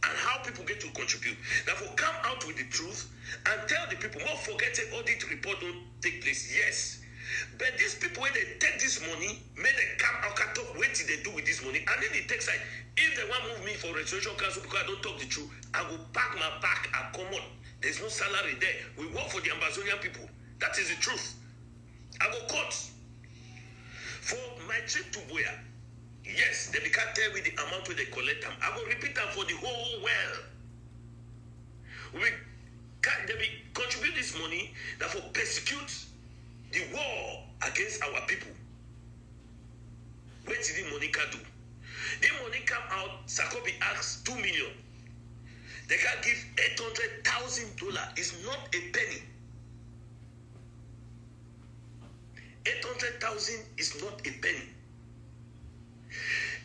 And how people get to contribute. Therefore, come out with the truth and tell the people, more forget the audit report don't take place. Yes. But these people, when they take this money, may they come out and talk, what did they do with this money? And then they take side. If they want to move me for Restoration Council because I don't talk the truth, I will pack my back and come on. There's no salary there. We work for the Ambazonian people. That is the truth. I go court. For my trip to Boya, yes, they can't tell me the amount where they collect them. I will repeat them for the whole world. They will contribute this money that will persecute the war against our people. What did the money can do? The money come out, Sako be asked 2 million. They can give $800,000. It's not a penny. 800,000 is not a penny.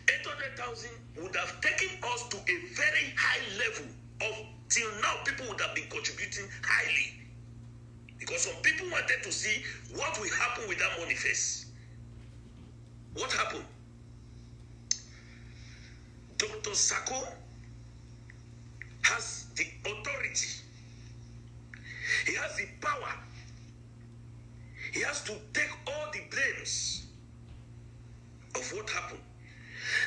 800,000 would have taken us to a very high level of till now people would have been contributing highly. Because some people wanted to see what will happen with that money first. What happened? Dr. Sako has the authority. He has the power. He has to take all the blames of what happened.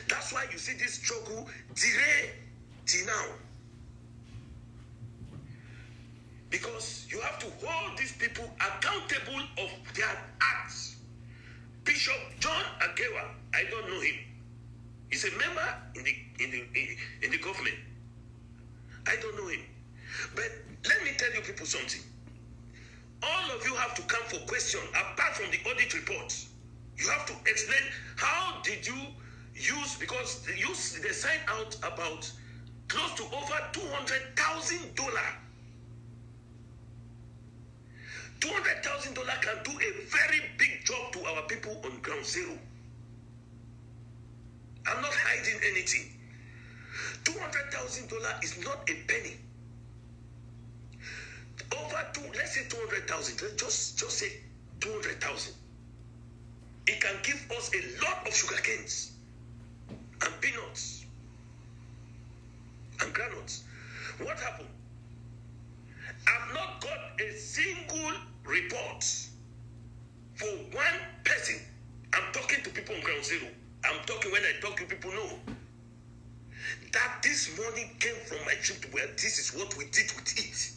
That's why you see this struggle delay till now. Because you have to hold these people accountable of their acts. Bishop John Agewa, I don't know him. He's a member in the government. I don't know him. But let me tell you people something. All of you have to come for question apart from the audit report. You have to explain how did you use, because they signed out about close to over $200,000. $200,000 can do a very big job to our people on ground zero. I'm not hiding anything. $200,000 is not a penny. Let's say 200,000. Let's just say 200,000. It can give us a lot of sugar canes and peanuts and granules. What happened? I've not got a single report for one person. I'm talking to people on ground zero. I'm talking, when I talk to people, know that this money came from my trip to where this is what we did with it.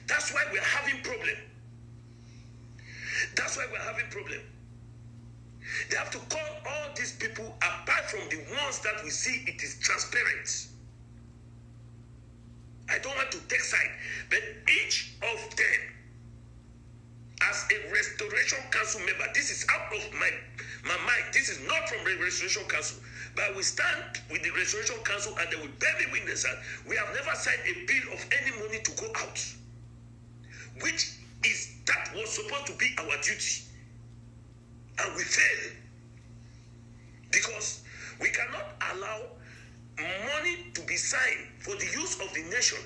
That's why we're having problem. That's why we're having problem. They have to call all these people apart from the ones that we see it is transparent. I don't want to take side, but each of them, as a Restoration Council member, this is out of my mind. This is not from the Restoration Council, but we stand with the Restoration Council and they will bear me witness that we have never signed a bill of any money to go out, that was supposed to be our duty, and we fail because we cannot allow money to be signed for the use of the nation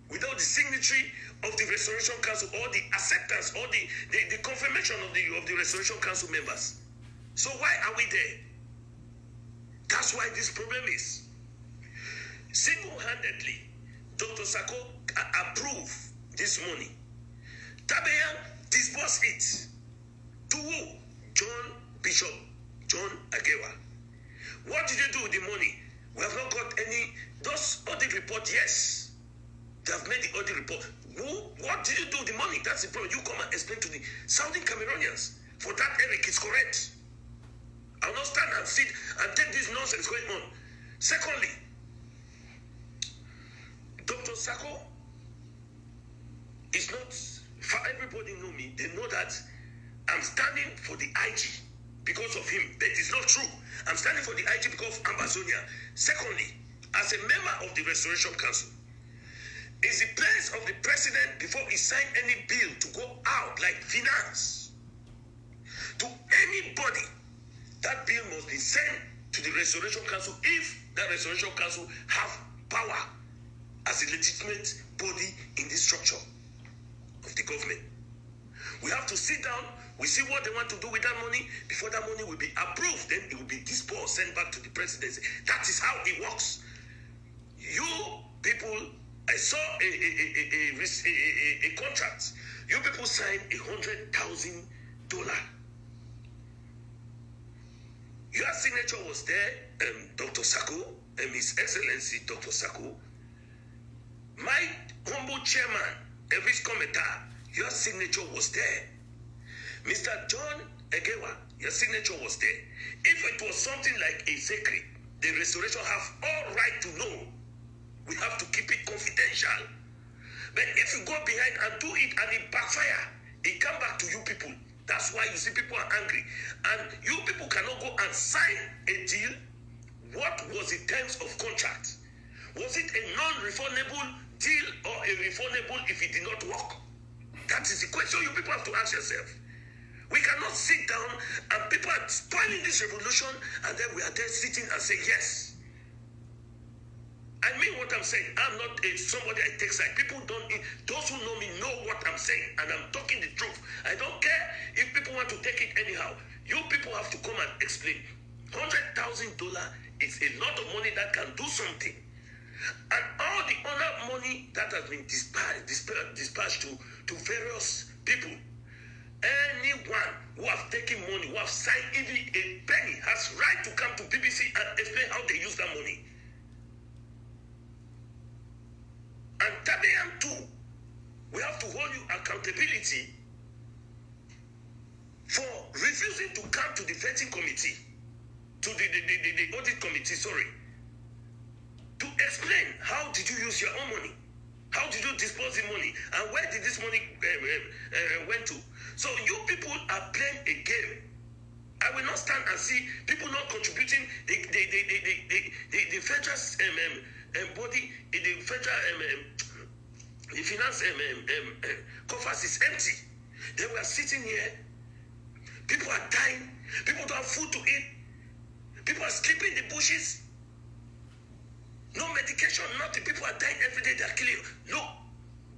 without the signatory of the Restoration Council or the acceptance or the confirmation of the Restoration Council members. So why are we there? That's why this problem is. Single-handedly, Dr. Sako approved this money. Tabenyang disbursed it to who? Bishop John Agewa. What did you do with the money? We have not got any. Those audit report, yes. They have made the audit report. What did you do with the money? That's the problem. You come and explain to the Southern Cameroonians. For that, Eric is correct. I will not stand and sit and take this nonsense going on. Secondly, Dr. Sako is not, for everybody know me, they know that I'm standing for the IG because of him. That is not true. I'm standing for the IG because of Ambazonia. Secondly, as a member of the Restoration Council, it's the place of the president before he signed any bill to go out, like finance, to anybody. That bill must be sent to the Restoration Council if that Restoration Council have power as a legitimate body in this structure of the government. We have to sit down, we see what they want to do with that money. Before that money will be approved, then it will be disbursed, sent back to the presidency. That is how it works. You people, I saw a contract. You people signed $100,000. Your signature was there, Dr. Sako, His Excellency Dr. Sako. My humble chairman, Elvis Kometa, your signature was there. Mr. John Agewa, your signature was there. If it was something like a secret, the restoration have all right to know. We have to keep it confidential. But if you go behind and do it and it backfire, it come back to you people. That's why you see people are angry. And you people cannot go and sign a deal. What was the terms of contract? Was it a non-refundable deal or a refundable if it did not work? That is the question you people have to ask yourself. We cannot sit down and people are spoiling this revolution and then we are there sitting and say yes. I mean what I'm saying. I'm not somebody I take side. People don't, those who know me know what I'm saying, and I'm talking the truth. I don't care if people want to take it anyhow. You people have to come and explain. $100,000 is a lot of money that can do something. And all the other money that has been dispatched to various people, anyone who have taken money, who have signed even a penny, has right to come to BBC and explain how they use that money. And Tabenyang too, we have to hold you accountability for refusing to come to the vetting committee, to the audit committee, sorry, to explain how did you use your own money, how did you dispose the money, and where did this money went to. So you people are playing a game. I will not stand and see people not contributing. The federal body, the federal the finance coffers is empty. They were sitting here. People are dying. People don't have food to eat. People are sleeping in the bushes. No medication, nothing. People are dying every day. They are killing. No,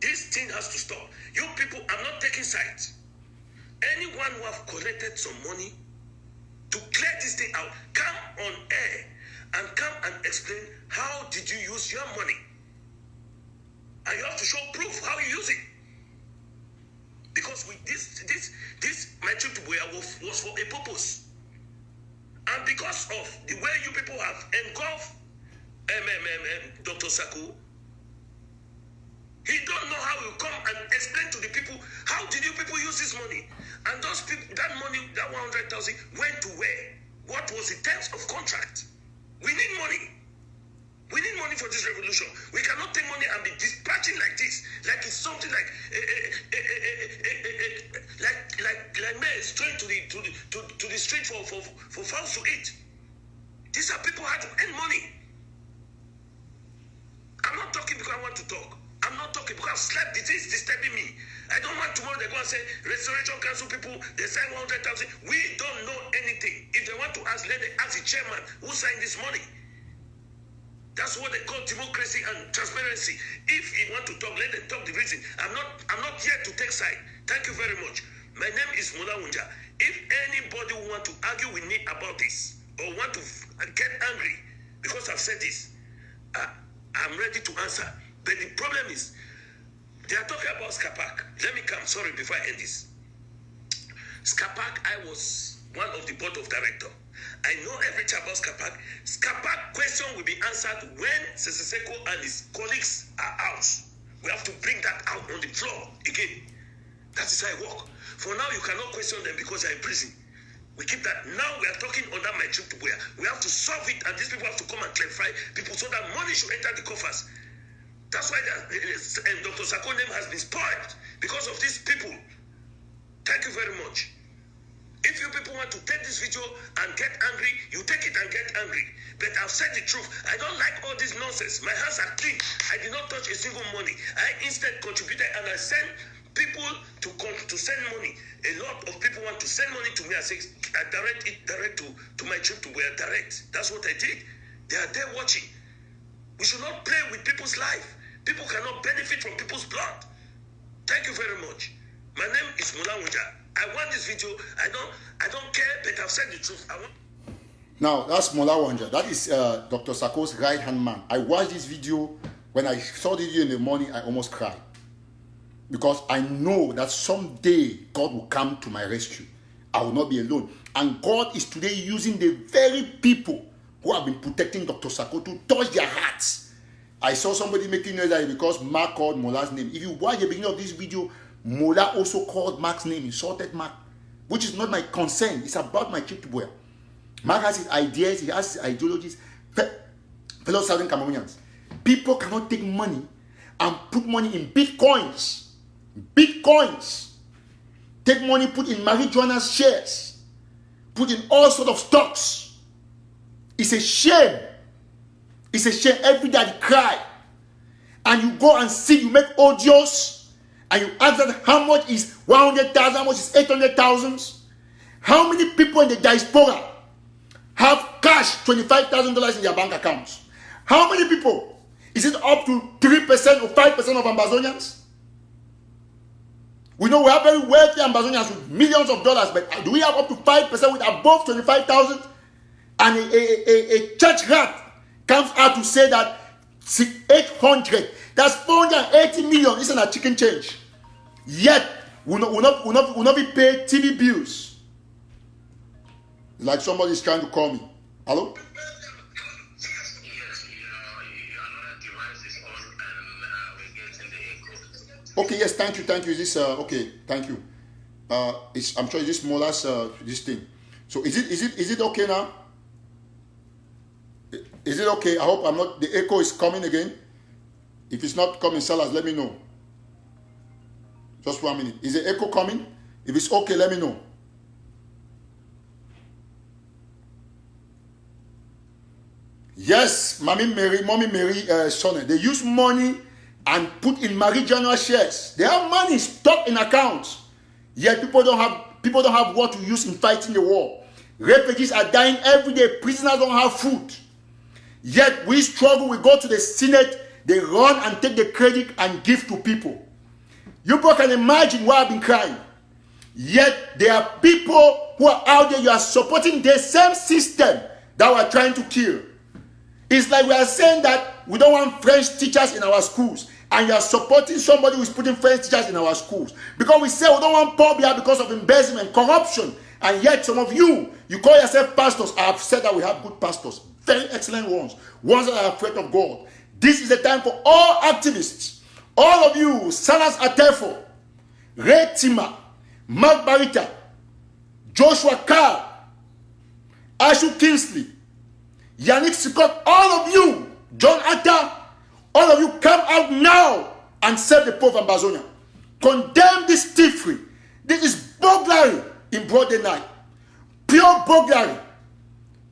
this thing has to stop. You people, I'm not taking sides. Anyone who have collected some money to clear this thing out, come on air and come and explain how did you use your money. And you have to show proof how you use it. Because with this my trip to Biya was for a purpose. And because of the way you people have engulfed Dr. Sako, he don't know how you come and explain to the people, how did you people use this money? And those people, that money, that 100,000 went to where? What was the terms of contract? We need money. We need money for this revolution. We cannot take money and be dispatching like this, like it's something like men straight to the street for fowls to eat. These are people who have to earn money. I'm not talking because I want to talk. I'm not talking because I've slept. It is disturbing me. I don't want tomorrow they go and say Restoration Council people, they signed 100,000. We don't know anything. If they want to ask, let them ask the chairman who signed this money. That's what they call democracy and transparency. If you want to talk, let them talk the reason. I'm not here to take side. Thank you very much. My name is Mola Wonja. If anybody want to argue with me about this or want to get angry because I've said this, I'm ready to answer. But the problem is, they are talking about SCCOP. Let me come, sorry, before I end this. SCCOP, I was one of the board of directors. I know everything about SCCOP. SCCOP question will be answered when SCCOP and his colleagues are out. We have to bring that out on the floor again. That is how I work. For now, you cannot question them because they are in prison. We keep that. Now we are talking under my trip to Biya. We have to solve it, and these people have to come and clarify people so that money should enter the coffers. That's why Dr. Sako's name has been spoiled because of these people. Thank you very much. If you people want to take this video and get angry, you take it and get angry. But I've said the truth. I don't like all this nonsense. My hands are clean. I did not touch a single money. I instead contributed and I sent people to send money. A lot of people want to send money to me. I say, I direct to my trip to Biya direct. That's what I did. They are there watching. We should not play with people's life. People cannot benefit from people's blood. Thank you very much. My name is Mola Wonja. I want this video. I don't care, but I've said the truth. Now, that's Mola Wonja. That is Dr. Sako's right-hand man. I watched this video. When I saw the video in the morning, I almost cried. Because I know that someday God will come to my rescue. I will not be alone. And God is today using the very people who have been protecting Dr. Sako to touch their hearts. I saw somebody making noise that because Mark called Mola's name. If you watch the beginning of this video, Mola also called Mark's name, insulted Mark, which is not my concern. It's about my trip to Biya. Mark has his ideas, he has his ideologies. Fellow Southern Cameroonians, people cannot take money and put money in bitcoins. Bitcoins. Take money, put in marijuana shares, put in all sorts of stocks. It's a shame. It's a shame. Every day I cry. And you go and see, you make audios, and you ask that how much is 100,000, how much is 800,000? How many people in the diaspora have cash $25,000 in their bank accounts? How many people Is it up to 3% or 5% of Ambazonians? We know we have very wealthy Ambazonians with millions of dollars, but do we have up to 5% with above 25,000? And a church rat comes out to say that 800, that's 480 million, isn't a chicken change. Yet, we'll not be paid TV bills. It's like somebody is trying to call me. Hello? Okay, yes, thank you. Is this okay? Thank you. I'm sure this Mola's this thing. So is it okay now? Is it okay? I hope I'm not. The echo is coming again. If it's not coming, Salas, let me know. Just 1 minute. Is the echo coming? If it's okay, let me know. Yes, Mommy Mary, son. They use money and put in marijuana shares. They have money stuck in accounts. Yet people don't have what to use in fighting the war. Refugees are dying every day. Prisoners don't have food. Yet we struggle. We go to the Senate. They run and take the credit and give to people. You people can imagine why I've been crying. Yet there are people who are out there. You are supporting the same system that we are trying to kill. It's like we are saying that we don't want French teachers in our schools, and you are supporting somebody who is putting French teachers in our schools. Because we say we don't want poor Biya because of embezzlement, corruption, and yet some of you call yourself pastors. I have said that we have good pastors, very excellent ones that are afraid of God. This is the time for all activists, all of you, Salas Atefo, Ray Tima, Mark Barita, Joshua Carr, Ashu Kingsley, Yannick Scott, all of you, John Atta, all of you come out now and save the poor of Ambazonia. Condemn this thievery. This is burglary in broad daylight. Pure burglary.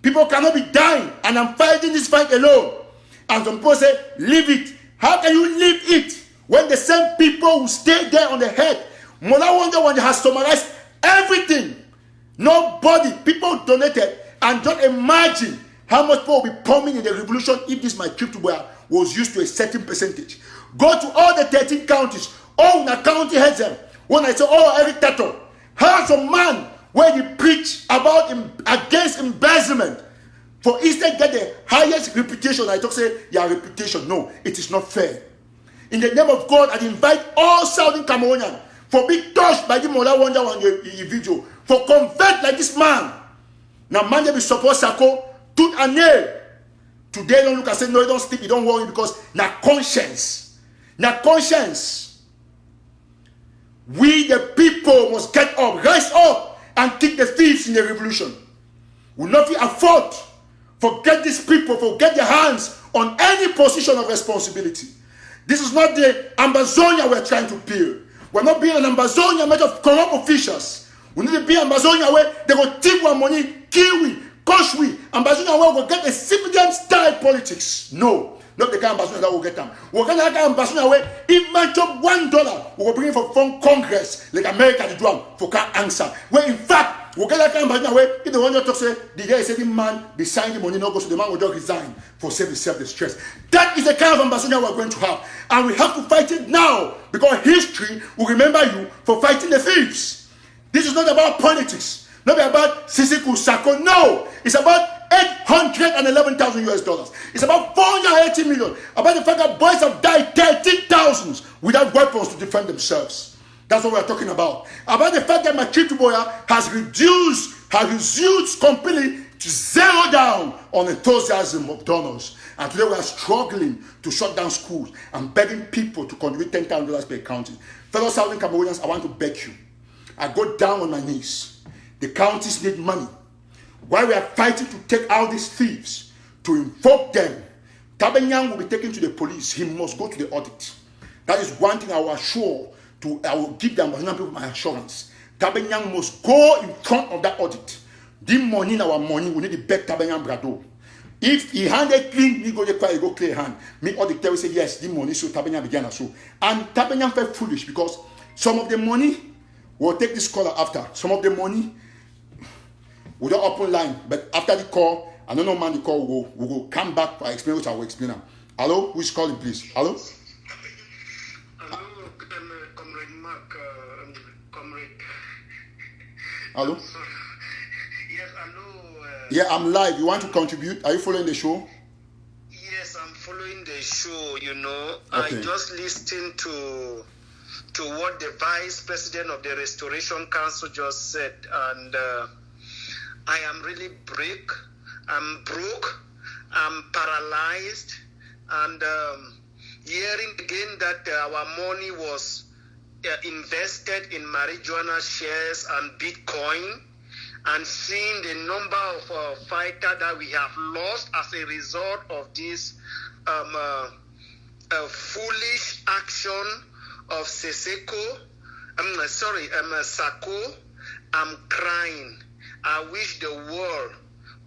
People cannot be dying, and I'm fighting this fight alone. And some people say, leave it. How can you leave it when the same people who stay there on the head? Mola Wonja has summarized everything. Nobody, people donated, and don't imagine how much people will be pumping in the revolution if this my crypto was used to a certain percentage. Go to all the 13 counties. All the county heads them. When I say, Eric TATAW, how's a man where he preach about against embezzlement for instead get the highest reputation? I talk say your reputation. No, it is not fair. In the name of God, I invite all Southern Cameroonians for being touched by the Mola Wonja on the video, for convert like this man. Now man they be support Sako tooth and nail. Today don't look and say no, you don't sleep, you don't worry, because na conscience. We the people must get up, rise up, and kick the thieves in the revolution. Will not be afford. Forget these people, forget their hands on any position of responsibility. This is not the Ambazonia we're trying to build. We're not being an Ambazonia made of corrupt officials. We need to be Ambazonia where they will take our money, kill we, crush we. Ambazonia where we'll get a civilian style politics. No. Not the kind of Ambazonia that will get them. We're going to have an Ambazonia where if man chop $1, we will bring it from Congress, like America the drum, for can't answer. Where in fact, we'll get that kind of Ambazonia where if the one you talk say, the guy said the man be signing the money, not go, so the man will just resign for save himself the stress. That is the kind of Ambazonia we're going to have. And we have to fight it now, because history will remember you for fighting the thieves. This is not about politics, not about SCCOP, Sako. No, it's about $811,000. It's about 480 million. About the fact that boys have died 13,000 without weapons to defend themselves. That's what we're talking about. About the fact that my crypto has reduced completely to zero down on enthusiasm of donors. And today we are struggling to shut down schools and begging people to contribute $10,000 per county. Fellow Southern Cameroonians, I want to beg you. I go down on my knees. The counties need money. While we are fighting to take out these thieves, to invoke them, Tabenyang will be taken to the police. He must go to the audit. That is one thing I will assure. I will give the Ambazonian people my assurance. Tabenyang must go in front of that audit. The money in our money, we need to beg Tabenyang Brado. If he handed clean, me go the cry, go clear hand. Me audit will say yes, the money, so Tabenyang began so. And Tabenyang felt foolish because some of the money will take this caller after. Some of the money we don't open line, but after the call, I don't know man the call will go come back for explain what I will explain now. Hello, who is calling, please? Hello? Hello, Comrade Mark, Comrade. Hello? Yes, hello. Yeah, I'm live. You want to contribute? Are you following the show? Yes, I'm following the show, you know. Okay. I just listened to what the Vice President of the Restoration Council just said, and I am really I'm broke, I'm paralyzed, and hearing again that our money was invested in marijuana shares and Bitcoin, and seeing the number of fighters that we have lost as a result of this foolish action of Sako, I'm crying. I wish the world,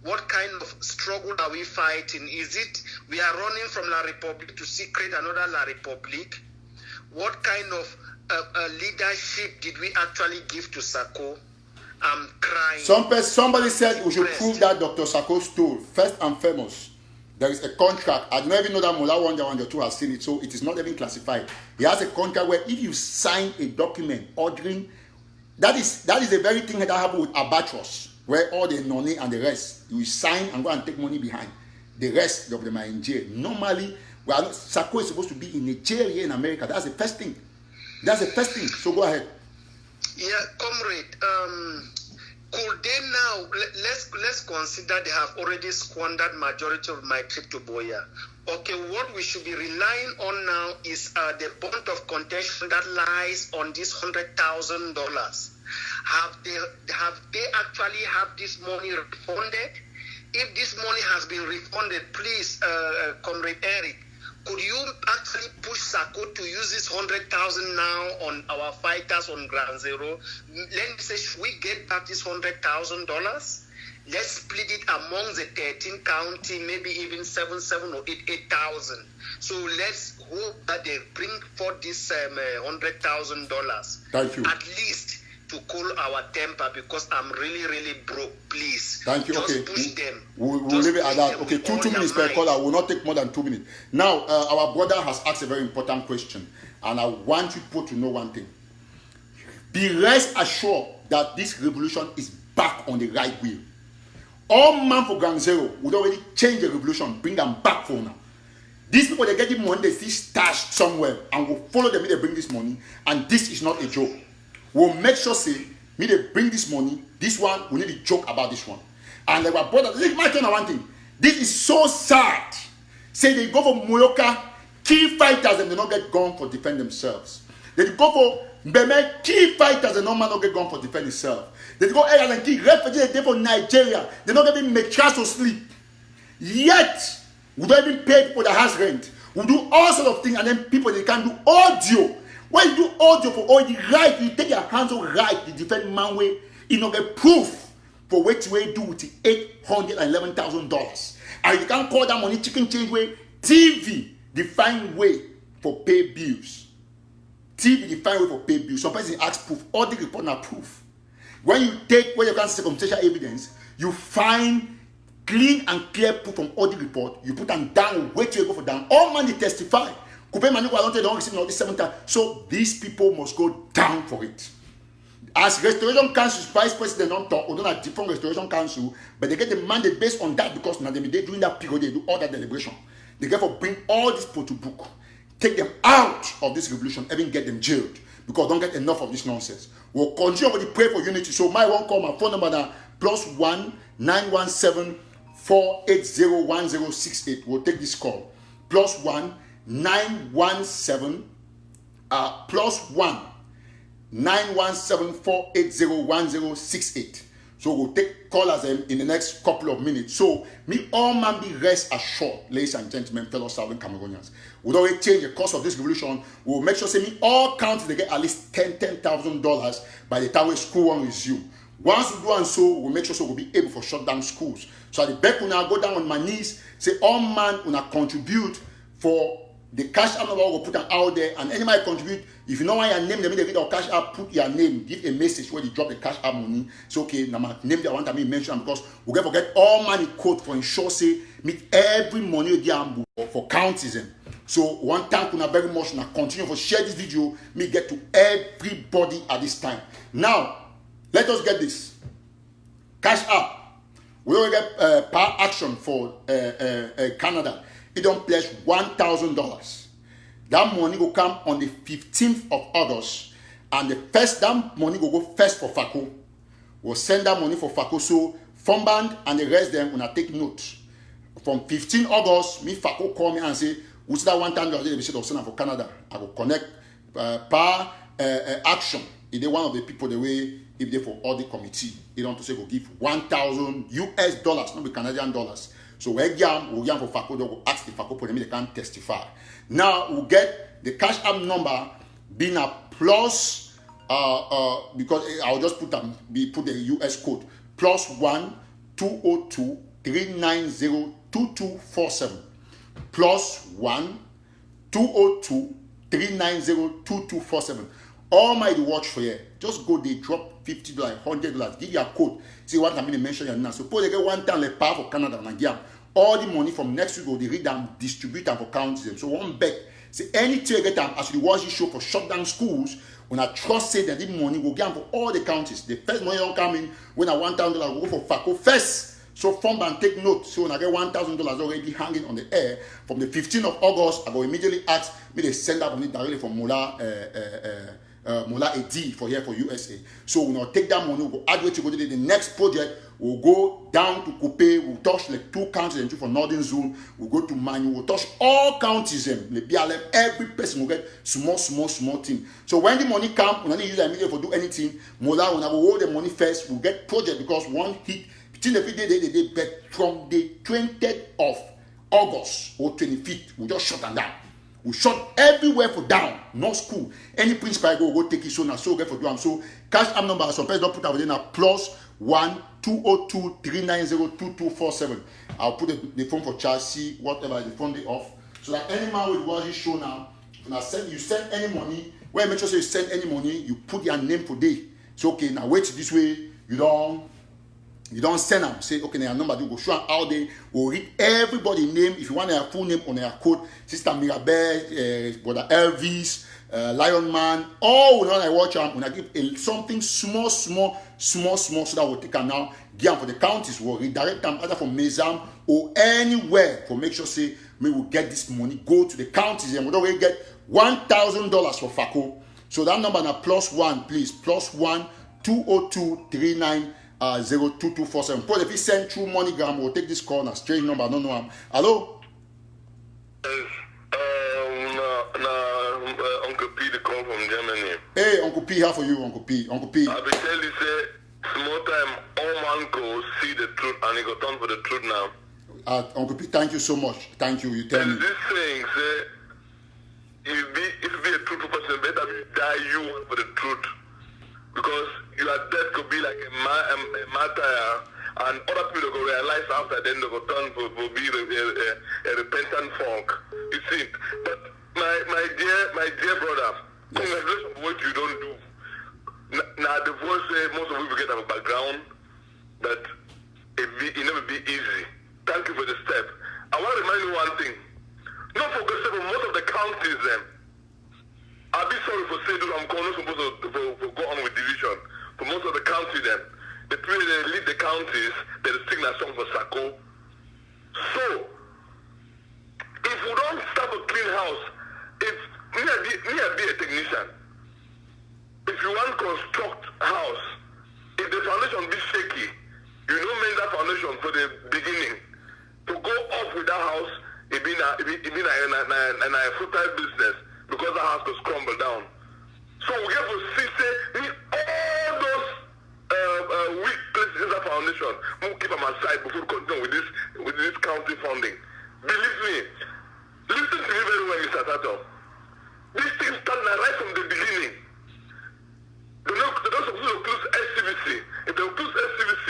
what kind of struggle are we fighting? Is it we are running from La Republique to secret another La Republique? What kind of leadership did we actually give to Sako? I'm crying. Somebody said we should prove that Dr. Sako stole. First and foremost, there is a contract. I don't even know that Mola, Wonja, 2 has seen it, so it is not even classified. He has a contract where if you sign a document ordering, that is the very thing that happened with Albatross, where all the nonny and the rest, you sign and go and take money behind. The rest of them are in jail. Normally, Sako is supposed to be in a jail here in America. That's the first thing. So go ahead. Yeah, comrade. Could they now, let's consider they have already squandered majority of my trip to Biya. Okay, what we should be relying on now is the point of contention that lies on this $100,000. Have they actually have this money refunded? If this money has been refunded, please, Comrade Eric, could you actually push Sako to use this 100,000 now on our fighters on Ground Zero? Let me say, should we get back this $100,000? Let's split it among the 13 county, maybe even 7 or 8,000. So let's hope that they bring forth this $100,000. Thank you. At least to cool our temper, because I'm really broke. Please. Thank you. Just Okay. push them. We'll leave it at that. Okay, two minutes per might. caller. Will not take more than 2 minutes. Now, our brother has asked a very important question, and I want you people to know one thing. Be rest assured that this revolution is back on the right wheel. All man for Ground Zero would already change the revolution, bring them back for now. These people, they get the money, they see stashed somewhere, and we'll follow them, they bring this money, and this is not a joke. We'll make sure, say, me they bring this money, this one, we need to joke about this one. And like my brother, look, my turn on one thing. This is so sad. Say they go for Moyoka, key fighters, and they don't get gone for defend themselves. They go for Mbeme, key fighters, and no man don't get gone for defend themselves. They go areas and key refugees, they for Nigeria. They don't even make chance to sleep. Yet, we don't even pay people that has rent. We do all sorts of things, and then people, they can do audio. When you do audio for all the right, you take your hands on right, the defend man way, you know, get proof for what you do with the $811,000. And you can call that money chicken change way, TV, the fine way for pay bills. TV, the fine way for pay bills. Some person ask proof, all the report are proof. When you take, when you can circumstantial evidence, you find clean and clear proof from all the report, you put them down, wait till you go for down. All man they testify. Don't receive all this 7 times. So these people must go down for it. As Restoration Council's vice president don't talk, or don't have different Restoration Council, but they get the mandate based on that, because now they during that period they do all that deliberation. They therefore bring all these people to book, take them out of this revolution, even get them jailed, because don't get enough of this nonsense. We'll continue to pray for unity. So my one call, my phone number now +1 917 480 1068. We'll take this call. +1 917 +1 917 480 1068. So we'll take callers in the next couple of minutes. So me all man be rest assured, ladies and gentlemen, fellow Southern Cameroonians. We'll already change the course of this revolution. We'll make sure say me all counties they get at least $10,000 by the time school will resume. Once we do and so, we'll make sure so we'll be able to shut down schools. So at the back when I go down on my knees, say all man when I contribute for the cash app number will put them out there, and anybody contribute. If you know why your name, they read your cash app, put your name, give a message where they drop the cash app money. It's okay, now my name that one time mention because we get forget all money code for ensure say meet every money for counties. So one time kuna very much now continue for share this video, me get to everybody at this time. Now, let us get this. Cash app. We will get per action for Canada. It don't pledge $1,000. That money will come on the 15th of August, and that money will go first for Fako. We'll send that money for Fako. So Fund and the rest them when I take note. From 15 August, me Fako call me and say, "What's that $1,000 they said send for Canada?" I will connect per action. If they one of the people the way if they for audit committee, they don't to say go give $1,000 US, not be Canadian dollars. So we'll yam for Fako, we'll ask the Fako for them, they can testify. Now we'll get the cash app number being a plus because I'll just put the US code +1 202 390 2247 +1 202 390 2247. All my watch for you. Just go, they drop $50, $100, give you a code. See what I'm going to mention here now. Suppose they get $1,000 per for Canada and give all the money from next week, go they read them, distribute them for counties. So one bet, say anything you get them as you watch this show for shutdown schools, when I trust say that the money will give them for all the counties. The first money will come in when I $1,000 will go for Fako first. So fund and take note. So when I get $1,000 already hanging on the air from the 15th of August, I will immediately ask me they send that money directly from Mola. Mola AD for here for USA. So we'll take that money, we'll add what you go to the next project, we'll go down to Coupe, we'll touch like 2 counties and 2 for Northern Zone, we'll go to Manu, we'll touch all counties, every person will get small thing. So when the money comes, we don't use it immediately for do anything. Mola, when I will hold the money first, we'll get project because one hit, between the day, but from the 20th of August or 25th, we'll just shut them down. We shut everywhere for down, no school. Any principal go take it so now so get for down. So cash app number some person don't put over there now +1 202 390 2247. I'll put the phone for charge, see whatever the phone they off. So that any man will watch this show now, when you send any money, when make sure you send any money, you put your name for day. So okay, now wait this way, you don't send them. Say, okay, their number, you go show them out there. We'll read everybody's name. If you want their full name on their code, Sister Mirabel, Brother Elvis, Lion Man, all when I watch them, when I give something small, so that we'll take them now, give them for the counties, we'll redirect them either from Mezam or anywhere for make sure, say, we will get this money, go to the counties, and we'll already get $1,000 for Fako. So that number now +1, please, +1 202 39 02247. But if you send through MoneyGram, we'll take this call now. Strange number, I don't know him. Hello? Uncle P, the call from Germany. Hey, Uncle P, how for you, Uncle P? Uncle P. I will tell you, say, small time, all man go see the truth, and he got done for the truth now. Uncle P, thank you so much. Thank you. You tell me. This thing, say, if you be a truthful person, better die you for the truth. Because your death could be like a martyr, and other people will realize after then they will turn for be a repentant folk. You see, but my dear brother, congratulations on what you don't do. Now the voice most of you get a background, but it never be easy. Thank you for the step. I want to remind you one thing. Don't forget that most of the counties then. I'll be sorry for saying I'm not supposed to go on with division. For most of the county then, the people that lead the counties, they sing that song for Sako. So, if we don't start a clean house, if me be a technician, if you want to construct house, if the foundation be shaky, you don't make that foundation for the beginning. To go off with that house, it be a full-time business. Because that house goes crumble down. So we have to see all those weak places in that foundation. We'll keep them aside before we continue with this county funding. Believe me, listen to me very well, Mr. TATAW. These things start right from the beginning. They're not supposed to close SCBC. If they close SCBC,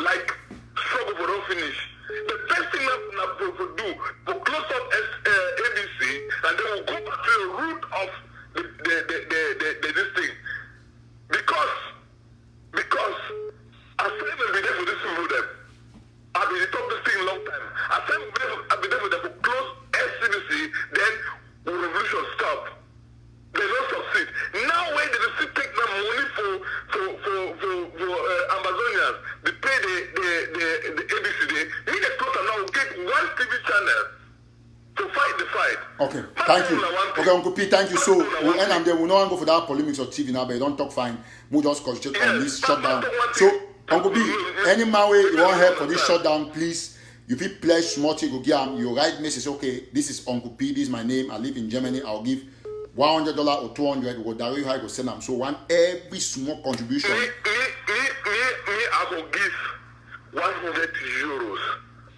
like struggle for don't finish. The best thing to do, we'll close up ABC, and then we'll Okay, thank you. Okay, Uncle P, thank you. So we'll end up there. We'll not go for that polemics or TV now, but you don't talk fine. We'll just concentrate on this shutdown. So, Uncle P, any man way you want help for this shutdown, please. You feel pledge small thing, go give you write message, okay, this is Uncle P, this is my name, I live in Germany, I'll give $100 or $200, we go direct how I go send them. So every small contribution. Me, I will give 100 euros.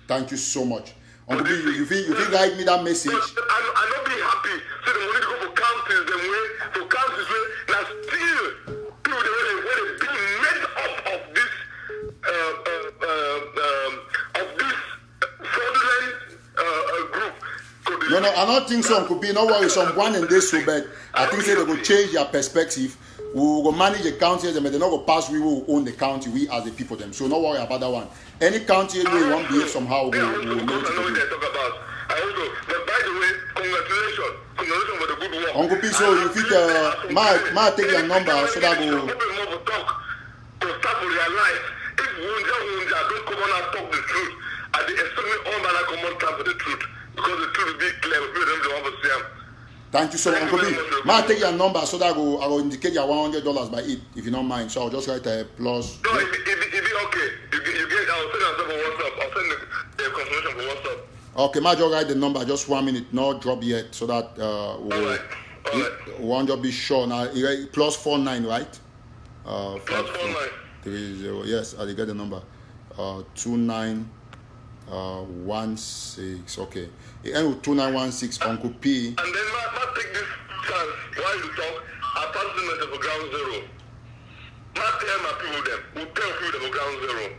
Thank you so much. Uncle P, you feel write me that message. I not be happy. So the money to go for counties, the way for counties way. Now still people the way they being made up of this fraudulent group. No, I don't think so, Uncle P. No worry, someone in this so bad. I think they will change their perspective. We will manage the county, but they not go pass. We will own the county. We as the people them. So no worry about that one. Any county we won't behave somehow. We will know what they talk about. I also, but by the way, congratulations for the good work. Uncle P, so you think might take your number so that go. To start to realize if Wonja don't come on and talk the truth, and they expect me all man come on time for the truth because the truth will be clear. People don't want to see them. Thank you so much, Uncle P. Might take your number so that I will indicate your $100 by it, if you don't mind. So I'll just write a plus. No, it be okay. You get. I'll send it for WhatsApp. I'll send the confirmation for WhatsApp. Okay, might just write the number, just 1 minute, not drop yet, so that all right. Won't just be sure now. Plus 49, right? Plus 49. 30. Yes, I get the number. 2916. Okay. It ends with 2916. Uncle P. And then I take this chance while you talk. I pass the message for ground zero. I tell my people them. We tell people them for ground zero.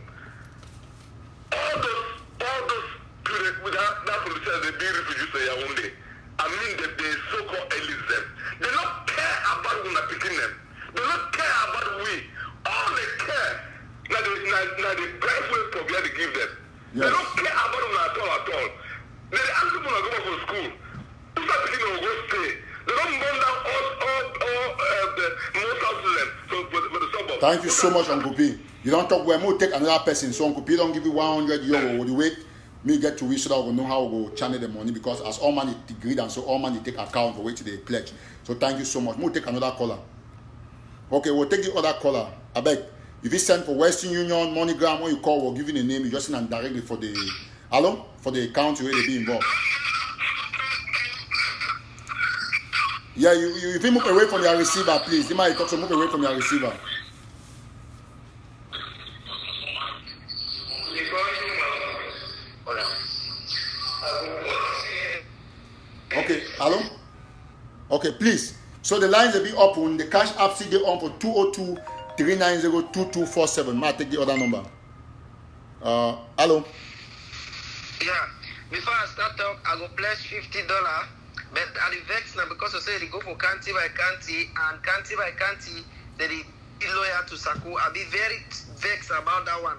All those people with that politicians, they be refugees to Yaoundé. I mean that they so-called elites them. They don't care about when they're picking them. They don't care about we. All they care. Now the best way to get to give them. Yes. They don't care about them at all. They ask people to go back to school. Who start picking them go stay. They don't burn down all the most houses them for the suburbs. Thank you so much, Uncle P. You don't talk well. We'll take another person. So Uncle P don't give you 100 euro. Will you wait? Me get to reach so that we'll know how we'll channel the money because as all money agreed and so all money take account for wait till they pledge. So thank you so much. We'll take another caller. Okay, we'll take the other caller. I beg. If you send for Western Union, MoneyGram, when you call, we'll give you the name. You just send them directly for the for the account where they be involved. Yeah, you move away from your receiver, please. You might talk to move away from your receiver. Okay, hello? Okay, please. So the lines will be open. The cash app still get on for 202-390-2247. Might take the other number. Hello? Yeah. Before I start talk, I go pledge $50. But I vex now because I say they go for county by county and county by county they be loyal to Sako. I be very vexed about that one.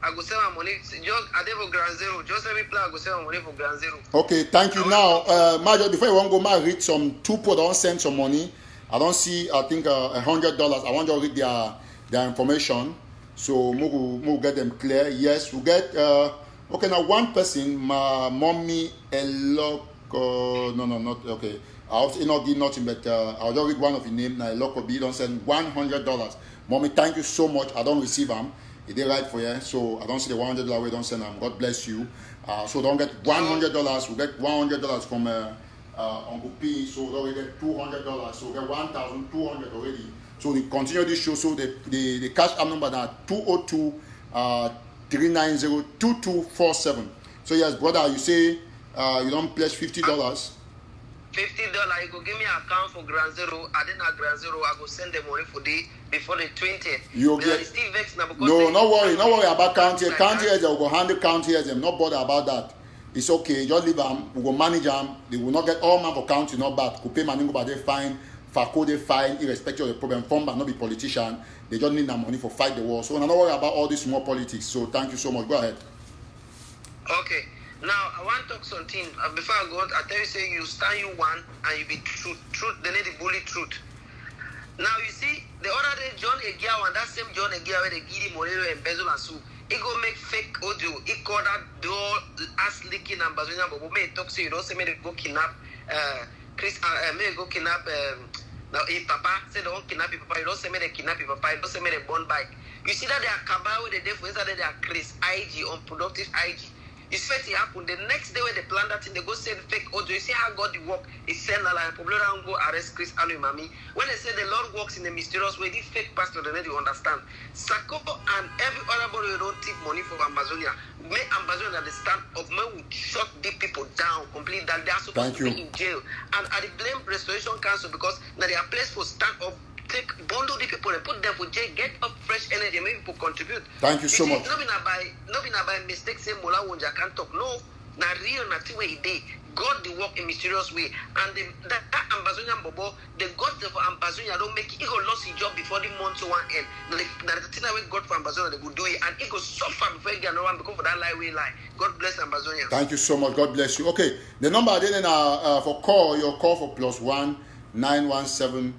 I go send my money just I dey for ground zero. Just every plan I go send my money for ground zero. Okay, thank you. Now, Major, before you want to go, I read some two people don't send some money. I don't see. I think $100. I want you to read their information, so we'll get them clear. Yes, we get. Okay, now one person, my mommy Elok. No, not okay. I'll not give nothing, but I'll just read one of your name. Now Elok B don't send $100. Mommy, thank you so much. I don't receive them. It did right for you, so I don't see the $100 we don't send them. God bless you. So don't get $100. We get $100 from Uncle P. So we don't get $200. So we get $1,200 already. So we continue this show. So the cash app number now 202-390-2247. So yes, brother, you say you don't pledge $50. $50, you go give me an account for ground zero. I didn't have ground zero. I go send the money for before the 20th. You get no worry about county. County agents will go handle county agents. Not bother about that. It's okay. Just leave them. We will manage them. They will not get all man for county. Not bad. Could pay money, but they fine. Fako they fine. Irrespective of the problem. Form but not be politician. They just need that money for fight the war. So I'm not worry about all this small politics. So thank you so much. Go ahead. Okay. Now, I want to talk something. Before I go, I tell you, say you stand you one and you be truth. They need the bully truth. Now, you see, the other day, John Egia, and that same John Egia, where they give him Mola and Bezel and Sue, he go make fake audio. He call that door ass leaking Ambazonia, but may talk so you don't say me they go kidnap Chris, may go kidnap now if Papa said they won't kidnap Papa, you don't say me they kidnap Papa, you don't say me they born bike. You see that they are cabal with the devil, inside they are Chris IG, unproductive IG. You see what it happened. The next day when they plan that thing, they go send fake audio. You see how God the work. He send a line, probably around go arrest Chris and Mami. When they say the Lord works in a mysterious way, this fake pastor, they need to understand. Sako and every other body who don't take money from Ambazonia, make Ambazonia the stand of me would shut the people down completely. That they are supposed to be in jail. And I blame Restoration Council because now they are place for stand up. Take bundle the people and put them for jail, get up fresh energy, make people contribute. Thank you so much. Not by mistake, say Mola Wonja can't talk. No, na real, nothing way he did. God the work in mysterious way. And that Ambazonian Bobo, the God for Ambazonia don't make it. He go lost his job before the month to one end. The thing that we got for Ambazonia, they will do it. And he go suffer before he get no one because for that lie we lie. God bless Ambazonia. Thank you so much. God bless you. Okay, the number I didn't for call, your call for +1 917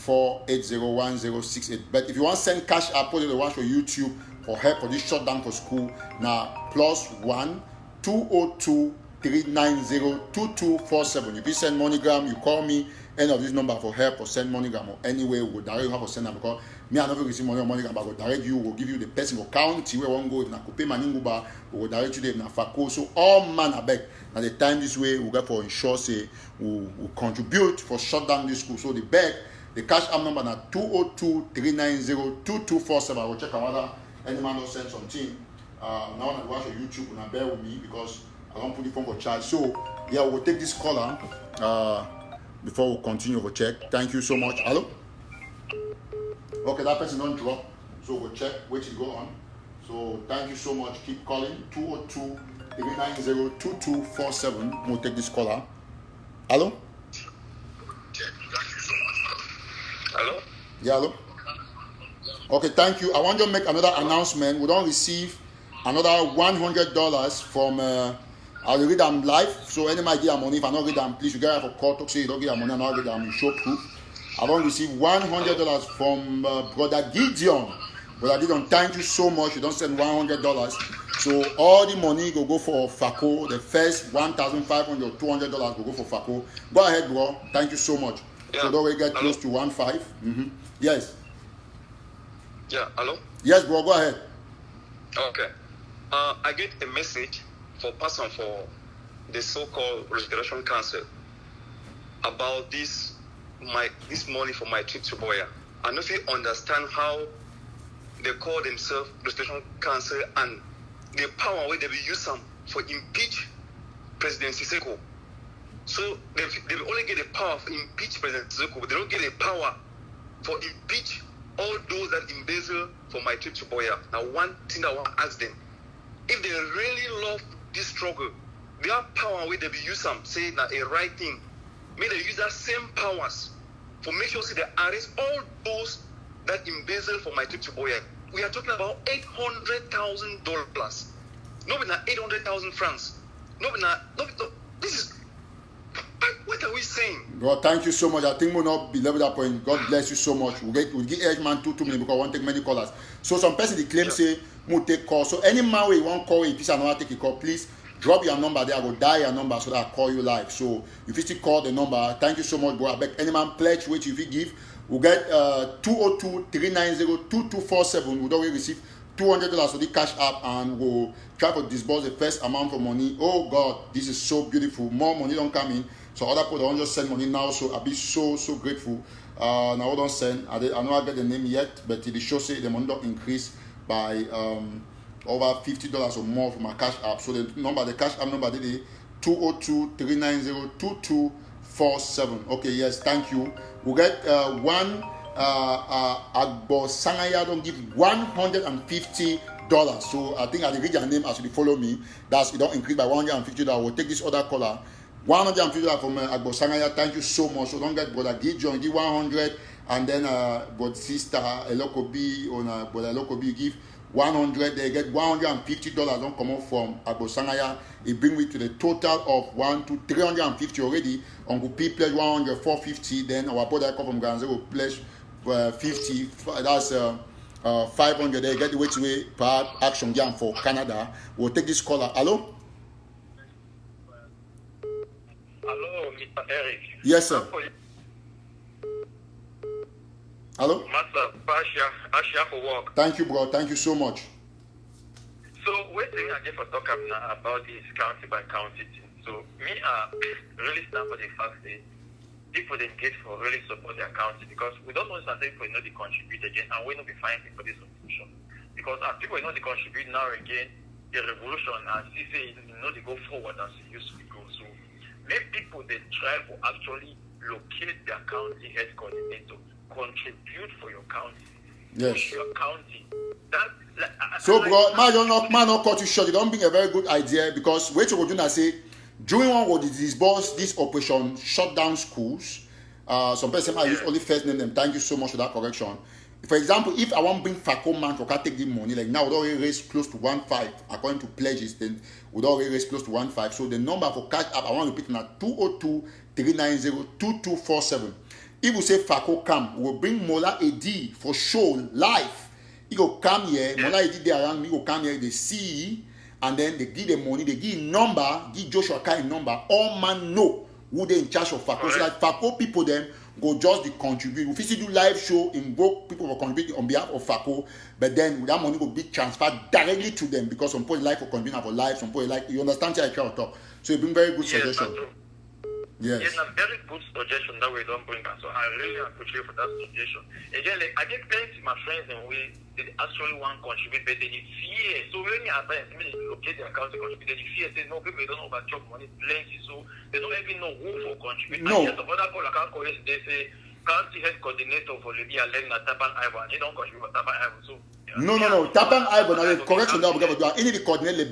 4801068. But if you want to send cash, I'll put it the one for YouTube for help for this shutdown for school. Now +1 202 390 2247. You can send MoneyGram, you call me any of this number for help or send MoneyGram or anyway we'll direct you how to send them because me I never receive money on MoneyGram, but we'll direct you, we'll give you the person for county where one go if na Kupe Maninguba, we'll direct you there if na Fako. So all man I beg at the time this way we'll get for ensure say we'll contribute for shut down this school. So the beg the cash app number na 202-390-2247. I will check whether any man will send something. Now I watch on YouTube and bear with me because I don't put the phone for charge. So yeah, we'll take this caller before we continue for check. Thank you so much. Hello? Okay, that person don't drop. So we'll check, wait till go on. So thank you so much. Keep calling 202-390-2247. We'll take this caller. Hello? Hello? Yeah, hello? Okay, thank you. I want to make another announcement. We don't receive another $100 from, I'll read them live. So any might give them money. If I don't read them, please, you guys have a call, talk, say you don't give them money, and I'll read them, show proof. I don't receive $100 from Brother Gideon. Brother Gideon, thank you so much. You don't send $100. So all the money go for Fako. The first $1,500 or $200 will go for Fako. Go ahead, bro. Thank you so much. Yeah. So don't we get close to 1.5. Yes. Yeah, hello? Yes, bro, go ahead. Okay. I get a message for person for the so-called Restoration Council about this money for my trip to Biya. I don't know if you understand how they call themselves Restoration Council and the power where they will use them for impeach President Sako. So they only get the power for impeach President Sako, but they don't get the power for impeach all those that embezzle for my trip to Biya. Now, one thing I want to ask them, if they really love this struggle, their power where they will use them, say that a right thing, may they use that same powers for make sure they arrest all those that embezzle for my trip to Biya. We are talking about $800,000. Not 800,000 francs. This is, what are we saying? God, thank you so much. I think we'll not be level that point. God bless you so much. We'll give each man 2 minutes because I want to take many callers. So some person they claim say we'll take call. So any man where you want call, if you want to take a call, please drop your number there. I will dial your number so that I call you live. So if you still call the number, thank you so much, bro. I beg any man pledge which if you give, we'll get 202-390-2247. We'll already receive $200 for the cash app and we'll try to disburse the first amount of money. Oh God, this is so beautiful. More money don't come in. So other people don't just send money now. So I'll be so grateful. Now I don't send. I know I get the name yet, but the show say the money don't increase by over $50 or more for my cash app. So the cash app number is 202-390-2247. Okay, yes, thank you. We'll get one Ambazonians don't give $150. So I think I'll read your name as you follow me. That's it don't increase by $150. We'll take this other caller. $150 from Ambazonians. Thank you so much. So don't get Brother Gideon give 100 and then but sister Elokobi or Brother Elokobi give 100. They get $150. Don't come out from Ambazonians. It brings me to the total of 350 already. Uncle P pledge 100, 450. Then our brother come from Ganze will pledge 50. That's 500. They get the way to per action game for Canada. We'll take this caller. Hello. Hello. Mr. Eric. Yes, sir. Hello? Master, Asha for work. Thank you, bro. Thank you so much. So, wait till I get for talk now about this county by county thing. So, me, really stand for the fact that people they engage for really support their county because we don't know something people know they contribute again and we know be finding for this solution. Because as people know they contribute now again, the revolution and see say they go forward as it used to go. So, make people they try to actually locate their county head coordinator, contribute for your county, push your county. So, bro, man, don't cut you short. You don't bring a very good idea because what you do now say during one of this boss this operation Shutdown schools. Some person I use only first name them. Thank you so much for that correction. For example, if I want to bring Sako man to take the money, like now we already raise close to 1.5 according to pledges, then we already raise close to 1.5. So the number for cash app, I want to repeat now 202-390-2247. If we say Sako come, we'll bring Mola AD for show live. He go come here, Mola AD there around me, go come here, they see, and then they give the money, they give number, give Joshua Kai number, all man know who they in charge of Sako. So like Sako people them go just the contribute. We still do live show, invoke people for contribute on behalf of Sako, but then that money will be transferred directly to them because some people like for contributing for live, some people like you understand how I try to talk. So you bring very good suggestion. Yes. It's a very good suggestion that we don't bring that. So I really appreciate for that suggestion. Again, like, I get plenty of my friends and we they actually want to contribute, but they fear. So when you advise me to locate their account to contribute, they fear. Say no, people don't know about job money plenty, so they don't even know who for contribute. No. And yet, some other people like they say county head coordinator for Libya, Tabenyang Ivan. He don't contribute for Tabenyang Ivan. So no. Tabenyang Ivan. Now the correction that we got to do. Any the coordinate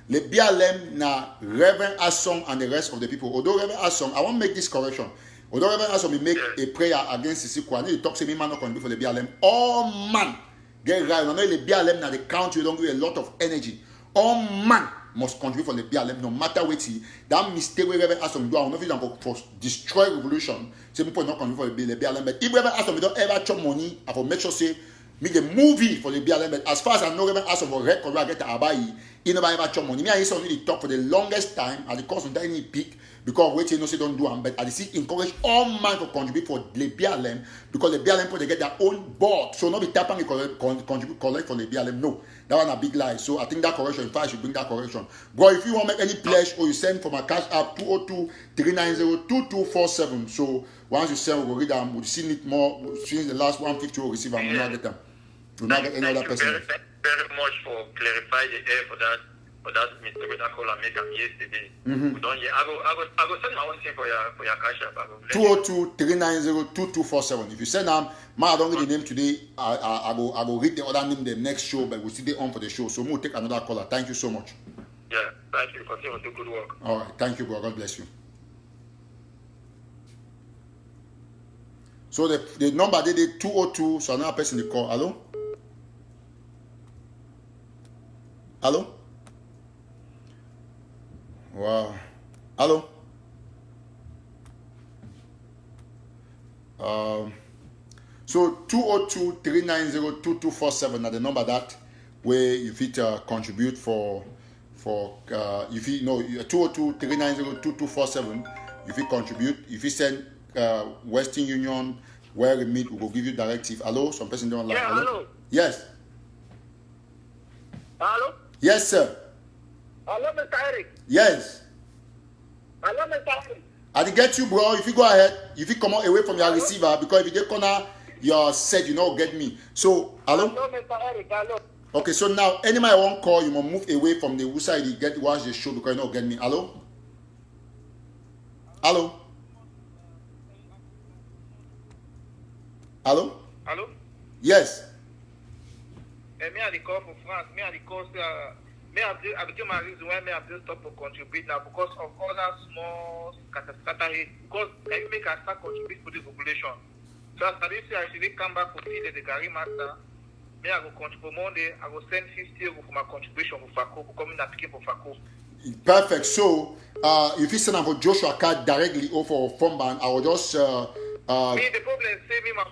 Le BLM na Reverend Asong and the rest of the people. Although Reverend Asong, I want to make this correction. Although Reverend Asong will make a prayer against SCCOP, I need to talk to me man not going to be for the BLM. All man get right. I know the BLM na the country don't give a lot of energy. All man must contribute for the BLM no matter what he. That mistake where Reverend Asong do, I don't know if it's going to destroy revolution. Some people not contribute for the BLM. But if Reverend Asong don't ever chop money, I will make sure say make a movie for the BLM. But as far as I know, Reverend Asong will record I get to Abai. He never ever chop money. Me and he only talk for the longest time at the cost of any peak because wait, you know, say don't do them. But I see encourage all man to contribute for the BLM because the BLM they get their own board. So not be tapping contribute collect for the BLM. No, that one a big lie. So I think that correction. In fact, I should bring that correction. Bro, if you want to make any pledge or you send for my cash app 202-390-2247. So once you send, we'll read them. We'll see it more. Since the last 150 we'll receive and we'll not get them. We'll not get any other person. Very much for clarify the air for that mistake that call and make them yesterday. We don't hear. I go send my own thing for your cash app. 202-390-2247. If you send them, I don't read the name today. I go read the other name the next show, but we'll see the on for the show. So we'll take another caller. Thank you so much. Yeah, thank you. Continue to do good work. All right, thank you, bro. God bless you. So the number they did 202. So another person they call. Hello. Hello? Wow. Hello? So 202-390-2247 are the number that where you fit contribute for if you know 202-390-2247 if you contribute. If you send Western Union where we meet, we will give you directive. Hello? Some person don't like. Yeah, hello. Yes. Hello? Yes, sir. Hello, Mr. Eric. Yes. Hello, Mr. Eric. I did get you, bro. If you go ahead, if you come out away from your receiver, because if you get corner, you're said you know get me. So, hello? Hello, Mr. Eric. Hello. Okay, so now, anybody want call, you must move away from the side you get watch the show because you know get me. Hello? Hello? Hello? Hello? Yes. Me and the call for France, me and the call me have become a reason why me have just stopped to contribute now because of all that small scatter hit. Because can you make a start contribute to the population? So as I say, I should come back for the Garri master. Me I go contribute Monday. I go send 50 for my contribution for Sako, coming and picking for Sako. Perfect. So if you send them for Joshua card directly or for phone ban, I will just me the problem say me my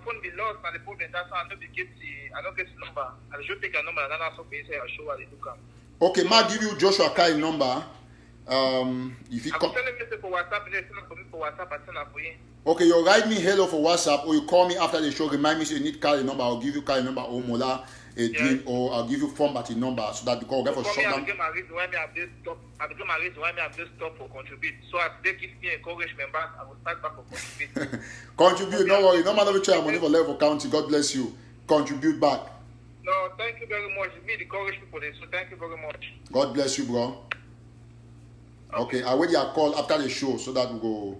phone be lost and the problem that's why I don't get the number. I should take a number and then also say I show what they do come. Okay, ma give you Joshua card number. If you I'm come, telling you for WhatsApp, and it's not for me for WhatsApp, I send it for you. okay, you write me hello for WhatsApp, or you call me after the show. Remind me so you need card number. I'll give you card number or Mola, Yes. or I'll give you phone battery number so that because we get for For me, I shutdown. became a reason why me have this stop. I became a reason why me have this stop for contribute. So as they give me encouragement back, I will start back for contribute. Contribute, no worry. No matter which money for level county. God bless you. Contribute back. No, thank you very much. Me the encourage people this, so thank you very much. God bless you, bro. Okay, I wait your call after the show so that we go.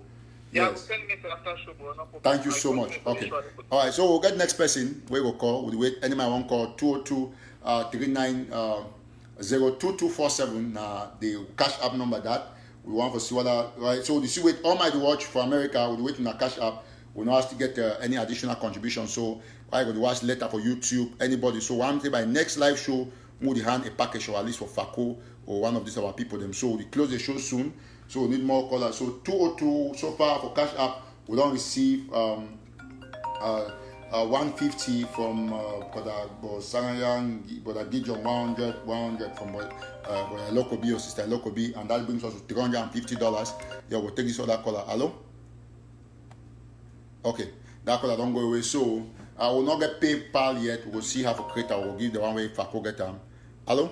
Yeah, I will Yes. send me to after show, bro. No problem. Thank you so much. Okay. All right. So we'll get next person. We will call. We'll wait. Any man want call 202-39-02247. The cash app number that we want for see whether right. So you see wait all my watch for America. We'll wait in the cash app. We'll not ask to get any additional contribution. So I will watch later for YouTube. Anybody. So one day by next live show, we'll hand a package or at least for Sako or one of these our people them. So we close the show soon. So we need more callers. So 202 so far for cash app. We don't receive 150 from Tabenyang, Brother Gideon 100 from local B or sister local B, and that brings us to $350. Yeah, we'll take this other caller. Hello? Okay, that caller don't go away. So I will not get PayPal yet. We'll see how for creator. We'll give the one way if I go get them. Hello?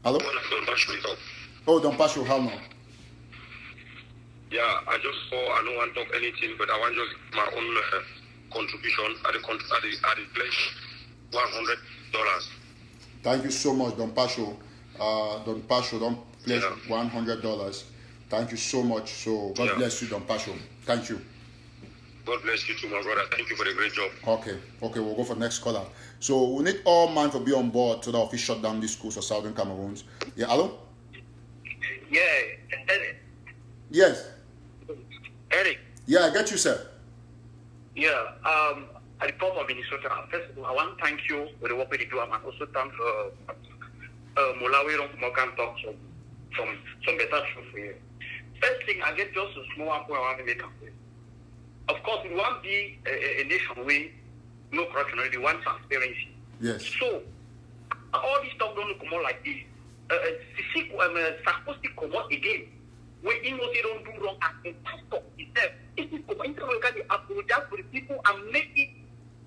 Hello? Oh, don't pass you. How now? Yeah, I just saw. I don't want to talk anything, but I want just my own contribution at the pledge, $100. Thank you so much, Don Pacho. Don Pacho, don't pledge $100. Thank you so much. So God bless you, Don Pacho. Thank you. God bless you too, my brother. Thank you for the great job. Okay, we'll go for next caller. So we need all man to be on board so that we shut down these schools for Southern Cameroons. Yeah, hello? Yeah, Eric. Yes. Eric. Yeah, I get you, sir. Yeah, at the form of Minnesota, first of all, I want to thank you for the work that you do, and also thank Mola. We don't come talk some better stuff for you. First thing, I get just a small one point I want to make. Of course, we want to be a nation where no corruption, we want transparency. Yes. So, all this stuff don't come out like this. Supposed to come out again. When you know they don't do wrong as a pastor itself, it is going to apologize for the people and make it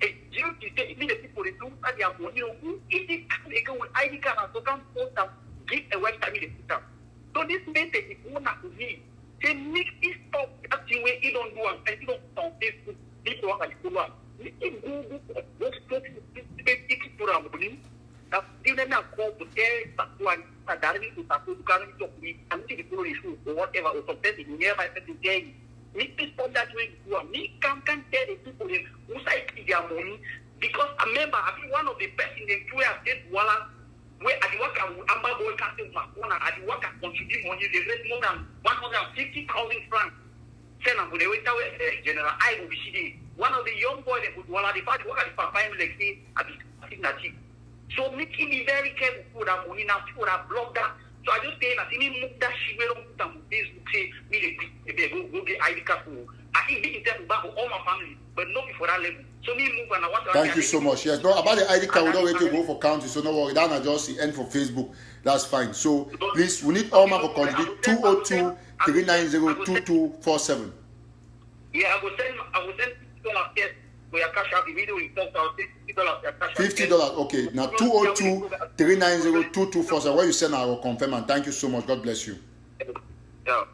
a duty to the people they do and they are money. If they come again with ID card and so can post and give a website in the system. So this message is one to me. They make it stop that thing where you don't do and you don't on Facebook, people want to follow up. You can Google those places to put on money. That didn't call to tell someone that directly to Sako to come to me and see the people issue or whatever or something nearby person saying. Me to stop that way to me can tell the people who say their money because I remember I think one of the best in the two have said Wala where at the work Ambazonian can't Makona at the work contribute money they raise more than 150,000 francs. Send them with the way General I will be see one of the young boys that would Wala the fact work at the papa like say at the signature. So make him be very careful for that money now, people that block that. So I just say that any move that she will put on Facebook say me go get ID card for. I think be in terms back for all my family, but not before that level. So me move and I want to. Thank you so much. Yes, no about the ID card. We don't wait to go for county, so no worry. That just the end for Facebook. That's fine. So please, we need all man for contribute 202-390-2247. Yeah, I will send $50 yes. For your cash out, the video will talk about $50. Okay. Now 202-390-2247. Where you send I will confirm and thank you so much. God bless you. Yeah.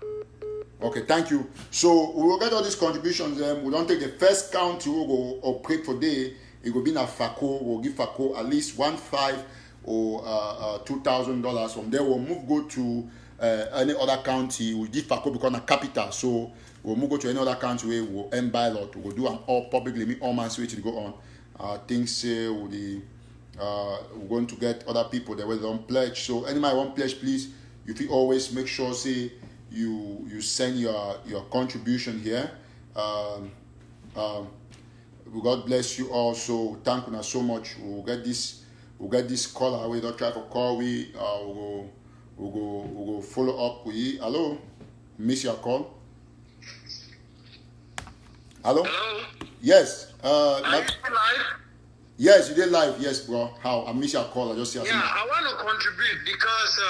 Okay, thank you. So we will get all these contributions. We don't take the first count we will go operate for day. It will be in a Sako. We'll give Sako at least $1,500 or $2,000. From there we'll move go to any other county. We'll give Sako because a capital. So we'll move go to any other country where we'll end by lot. We'll do an all publicly, me all man's way to go on. Things we're going to get other people that will don't pledge. So anybody want pledge, please. You feel always make sure say you send your contribution here. God bless you all. So thank you so much. We'll get this caller. We don't try to call. We'll go follow up with you. Hello, miss your call. Hello? Hello? Yes. Are you still live? Yes, you did live. Yes, bro. How? I miss your call. I just see. Yeah, I want to contribute because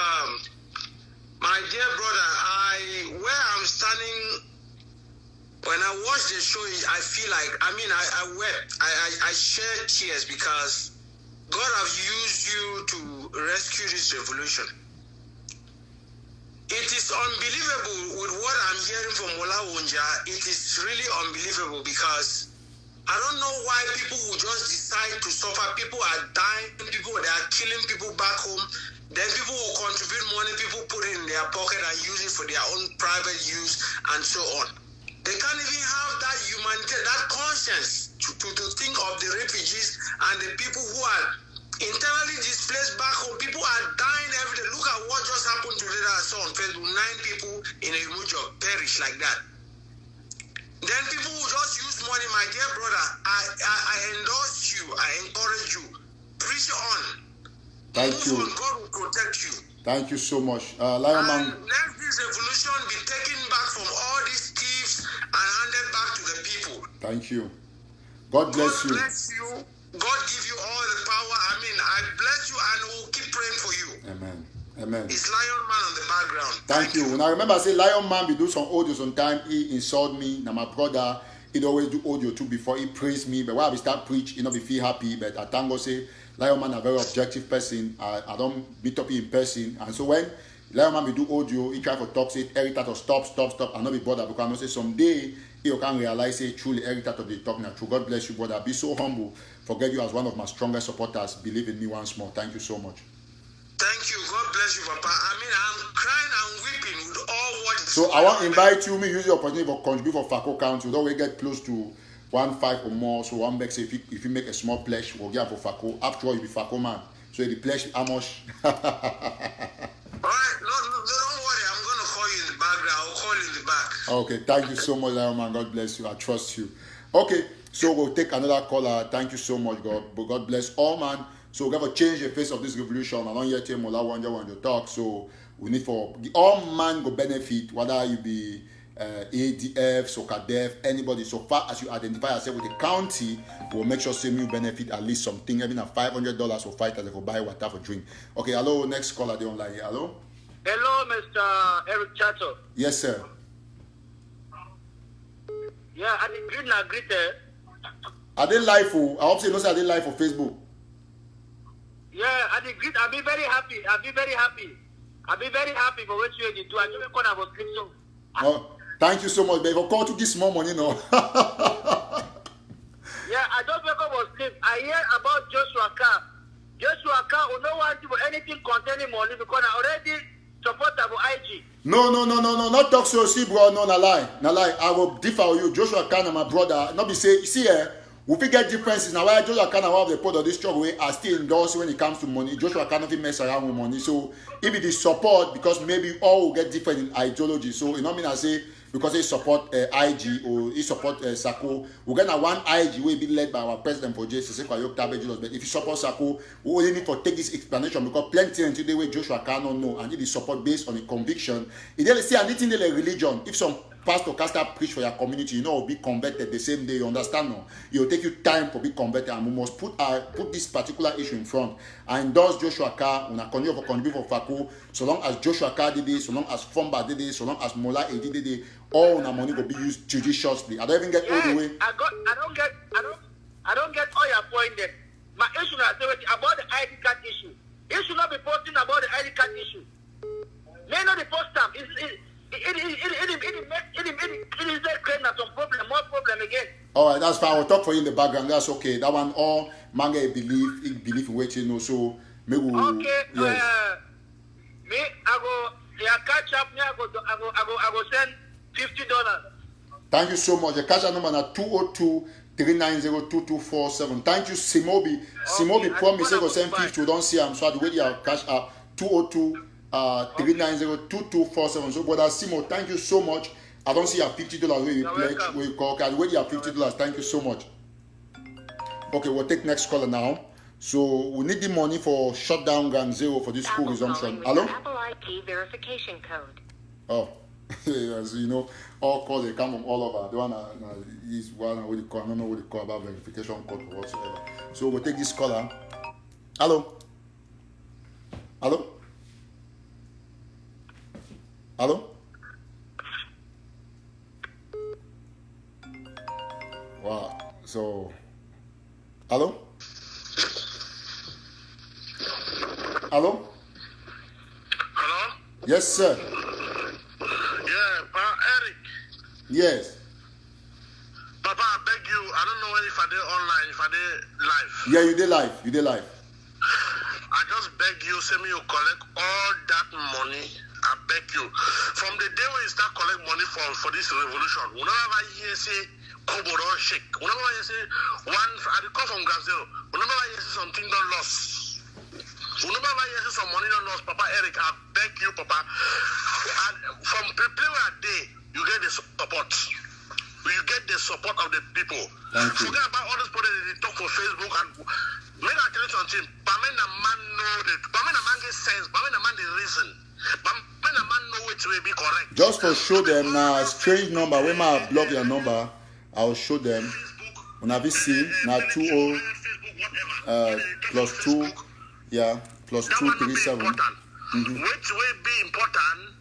my dear brother, where I'm standing, when I watch the show, I feel like, I wept. I shed tears because God have used you to rescue this revolution. It is unbelievable with what I'm hearing from Mola Wonja. It is really unbelievable because I don't know why people will just decide to suffer. People are dying, they are killing people back home. Then people will contribute money, people put it in their pocket and use it for their own private use and so on. They can't even have that humanity, that conscience to think of the refugees and the people who are internally displaced back home. People are dying every day. Look at what just happened today that I saw on Facebook. 9 people in a Wonja perish like that. Then people will just use money. My dear brother, I endorse you. I encourage you. Preach on. Thank you. On. God will protect you. Thank you so much. Lion Man. Let this revolution be taken back from all these thieves and handed back to the people. Thank you. God bless you. God bless you. God give you all the power. I bless you and will keep praying for you. Amen. Amen. It's Lion Man on the background. Thank you. When I remember, I say Lion Man, we do some audio sometime. He insult me. Now my brother, he'd always do audio too before he praise me. But when I start preach, we feel happy. But I thank God say Lion Man a very objective person. I don't beat up him in person. And so when Lion Man we do audio, he try to talk, say every time to stop, and not be bothered because I know say someday you can realize say truly every time of the talk now true. God bless you, brother. Be so humble. Forget you as one of my strongest supporters. Believe in me once more. Thank you so much. Thank you. God bless you, Papa. I'm crying and weeping with all what is so I want to invite you, me use the opportunity for contribute for Sako Council. Don't we get close to 1.5 or more. So one make say if you make a small pledge, we'll get for Sako. After all, you be Sako man. So the pledge how much? All right, no, don't worry. I'm gonna call you in the background. I'll call you in the back. Okay, thank you so much, Lion Man. God bless you. I trust you. Okay, so we'll take another caller. Thank you so much, God. But God bless all man. So we're going to change the face of this revolution. I don't yet Mola Wonja want to talk. So we need for all man go benefit, whether you be ADF, SOCADEF, anybody. So far as you identify yourself with the county, we'll make sure same you benefit at least something. Even at $500 for fighters, they will buy water for drink. Okay, hello, next caller, they online here. Hello? Hello, Mr. Eric Chato. Yes, sir. Yeah, I didn't agree there. Are they live for? I hope you know say are they live for Facebook? Yeah, I agree. I'll be very happy. I'll be very happy for what you do. I just want to go sleep so. Oh, thank you so much, baby. For call to this small money, no. Yeah, I don't wake up or sleep. I hear about Joshua Carr. Joshua Carr will not want to do anything containing money because I already support about IG. No, not talk so, see, bro. No, na lie. I will differ with you. Joshua Carr and my brother. Not be say, see here. We get differences now. Why Joshua Carr have the part of this struggle are still endorsed when it comes to money. Joshua Carr not mess around with money. So if it is support, because maybe all will get different in ideology. So you know what I mean? I say because he support IG or he support Sako, we're gonna one IG will be led by our president for SCCOP. But if you support Sako, we only need to take this explanation because plenty until the way Joshua Carr don't know and it is support based on a conviction. It doesn't say anything like religion. If some pastor can start preach for your community, you know, be converted the same day. You understand? No, it will take you time to be converted, and we must put this particular issue in front. I endorse Joshua Carr when I contribute for Sako. So long as Joshua Carr did it, so long as Fomba did it, so long as Mola did it, all our money will be used judiciously. I don't even get all the way. I don't get all your point there. My issue is about the ID card issue. You should not be posting about the ID card issue. May not the first time. It is there creating some problem, more problem again. All right, that's fine. I will talk for you in the background. That's okay. That one, all manga believe in what you know. So maybe okay. Yes. Me, I go catch up. Me, I go send $50. Thank you so much. The cash number is 202-390-2247. Thank you, Simobi. Simobi promised to send 50. We don't see him, so I wait your cash up 202-390-2247. So, brother Simo, thank you so much. I don't see your $50 where you pledge, where you call. I wait your $50. Thank you so much. Okay, we'll take next caller now. So we need the money for Shutdown Gang 0 for this school resumption. Hello? Apple IP verification code. Oh, yes, you know, all calls they come from all over. The one is one what you call, I don't know what you call about verification code or whatsoever. So we'll take this caller. Hello? Hello? Hello? Wow. So, hello? Hello? Hello? Yes, sir. Yeah, Eric. Yes. Papa, I beg you, I don't know if I did online, if I did live. Yeah, you did live. You did live. I just beg you, say me you collect all that money. I beg you. From the day when you start collect money for this revolution, whenever I hear say Kobo don't shake, whenever I say one, I come from Gazelle, whenever I hear say something don't lost, whenever I hear say some money don't lost, Papa Eric, I beg you, Papa, and from people a day, you get the support. You get the support of the people. Thank you. Forget about all those people that they talk for Facebook and make I tell you something. Bamena man know that. Bamena man get sense. Bamena man the reason. Bamena man know which way be correct. Just for show them now strange number. When I block your number, I'll show them. When I see now 20 plus 2, yeah, plus 237. Which way be important?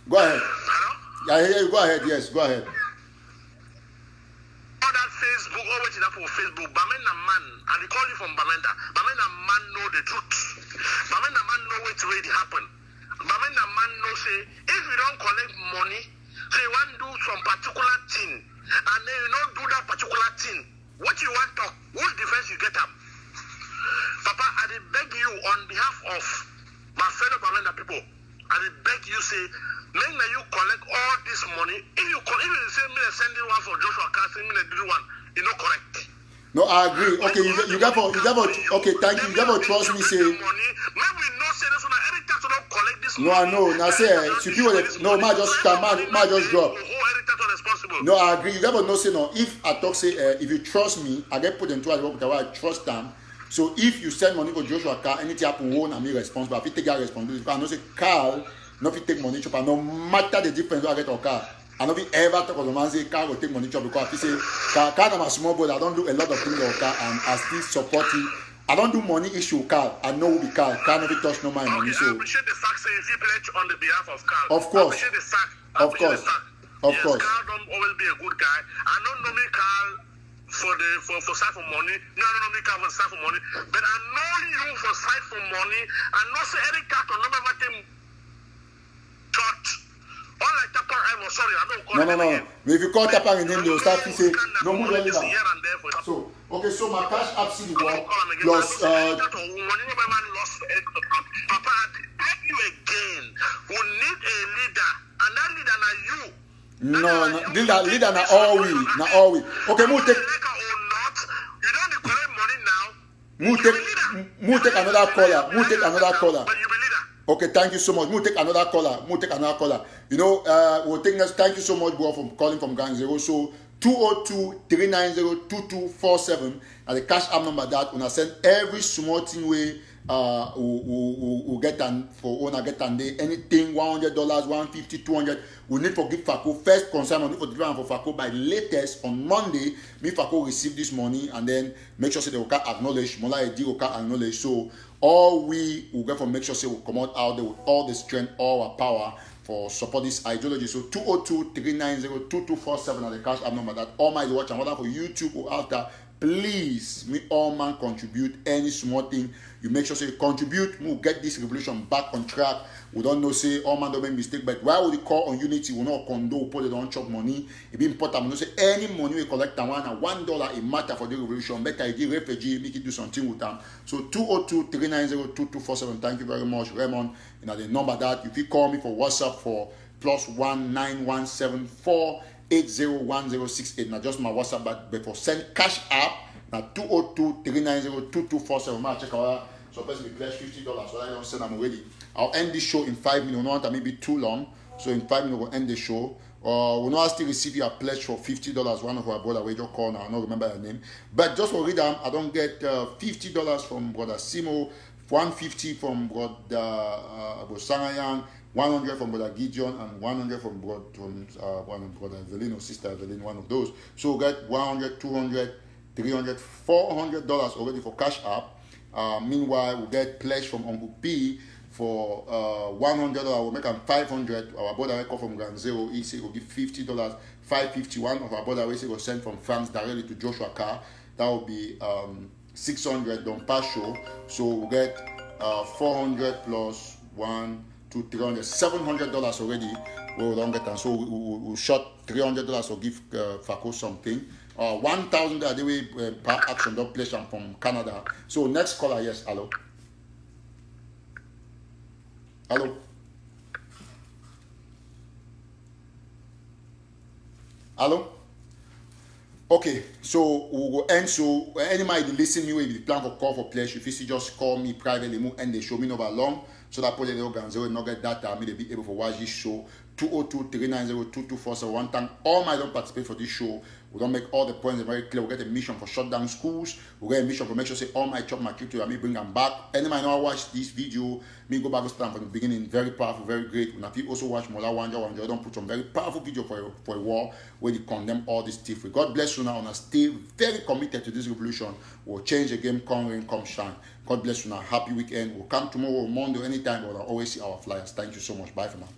Go ahead. Hello? I hear you. Go ahead. Yes, go ahead. All that Facebook, all which is up for Facebook, Bamena man, and they call you from Bamenda. Bamena man know the truth. Bamena man know which way it happen. Bamena man know say, if you don't collect money, say you want to do some particular thing, and then you don't do that particular thing, what you want to, whose defense you get up? Papa, I did beg you on behalf of my fellow Bamenda people, I did beg you say, make that you collect all this money. If you say me sending one for Joshua casting me do one, you know correct. No, I agree. Okay, you got okay, thank you. You got to trust me. Say money. Maybe no say this one. Every tax don't collect this no, I know. Now say people no, ma just drop. No, I agree. You got to know say no. If I talk say if you trust me, I get put into a work that I trust them. So if you send money for Joshua car, anything happen, won't I'm responsible. If you take that responsibility, I know say Carl. Not if you take money chop, no matter the difference I get on car. I don't ever talk of the man say car will take money chop because if you say car I'm a small boy, I don't do a lot of things on car and I still support it. I don't do money issue car. I know the car never touch no my money. So I appreciate the fact saying you pledge on the behalf of Carl. Of course. I appreciate the fact. Of course. Of course. Carl don't always be a good guy. I don't know me Carl for side for money. No, I don't know me Carl for side for money. But I know you for side for money. I know say every car to number everything. Church. Unlike Tapa, I'm sorry, I don't call No. If you call Tapa in name, they will start to say, no more than that. So, okay, so my cash app see the one plus. Papa, I beg you again. We need a leader, and that leader na you. No, leader na all we. Okay, move take. You don't collect money now. Move take another caller. But you be leader. Okay, thank you so much. We'll take another caller. You know, we'll take next. Thank you so much, bro, for calling from Gang Zero. So 202-390-2247 and the cash app number that when I send every small thing way we'll get an for owner get and day anything $100, $150, $200. We need for give Fako first concern. We need for deliver for Fako by latest on Monday. Me Fako receive this money and then make sure say they will acknowledge. Mola will acknowledge. So all we will get from make sure say we come out there with all the strength, all our power for support this ideology. So 202-390-2247 and the cash app number that all my watch and whether for YouTube or after. Please, me all man contribute any small thing. You make sure say you contribute. We'll get this revolution back on track. We don't know say all man don't make mistake, but why would you call on unity? We not condone put it on chop money. It be important. We don't say any money we collect and $1 it matter for the revolution. Better ID refugee make it do something with them. So 202-390-2247. Thank you very much, Raymond. You know the number that if you call me for WhatsApp for +19174. 801068. Now just my WhatsApp, but for send cash app now 202-390-2247. I check out so person we pledge $50. So I don't send them already. I'll end this show in 5 minutes. We don't want to maybe too long. So in 5 minutes we'll end the show. We know I still receive your pledge for $50. One of our brother we just call now. I don't remember her name. But just for read them, I don't get $50 from brother Simo, $150 from brother Bosanayang, 100 from brother Gideon and 100 from brother Evelyn or sister Evelyn, one of those. So get 100, 200, $300, $400 already for Cash App. Meanwhile, we'll get pledge from Uncle P for $100. We'll make them $500. Our brother record from Ground Zero, he said we'll give $50, $551 of our brother we say will send from France directly to Joshua Carr. That will be $600 on Pasho. So we'll get 400 plus 1, 2, 300, $700 already. We don't get them. So we'll shot $300 or give Fako something. $1,000 the way per action don't place them from Canada. So next caller, yes, hello. Hello. Hello. Okay, so we will end. So anybody listen you if you plan for call for pledge, if you see just call me privately and they show me over long so that probably they will not get data. I may be able to watch this show. 202-390-2247. One time, all my don't participate for this show. We don't make all the points very clear. We get a mission for shutdown schools. We get a mission for make sure say all my chop my crypto and me bring them back. Anybody know watch this video, me go back to start from the beginning. Very powerful, very great. When you also watch Mola Wonja, don't put some very powerful video for a war where you condemn all this thief. God bless you now and stay very committed to this revolution. We'll change the game, come rain, come shine. God bless you now. Happy weekend. We'll come tomorrow, Monday, anytime. We'll always see our flyers. Thank you so much. Bye for now.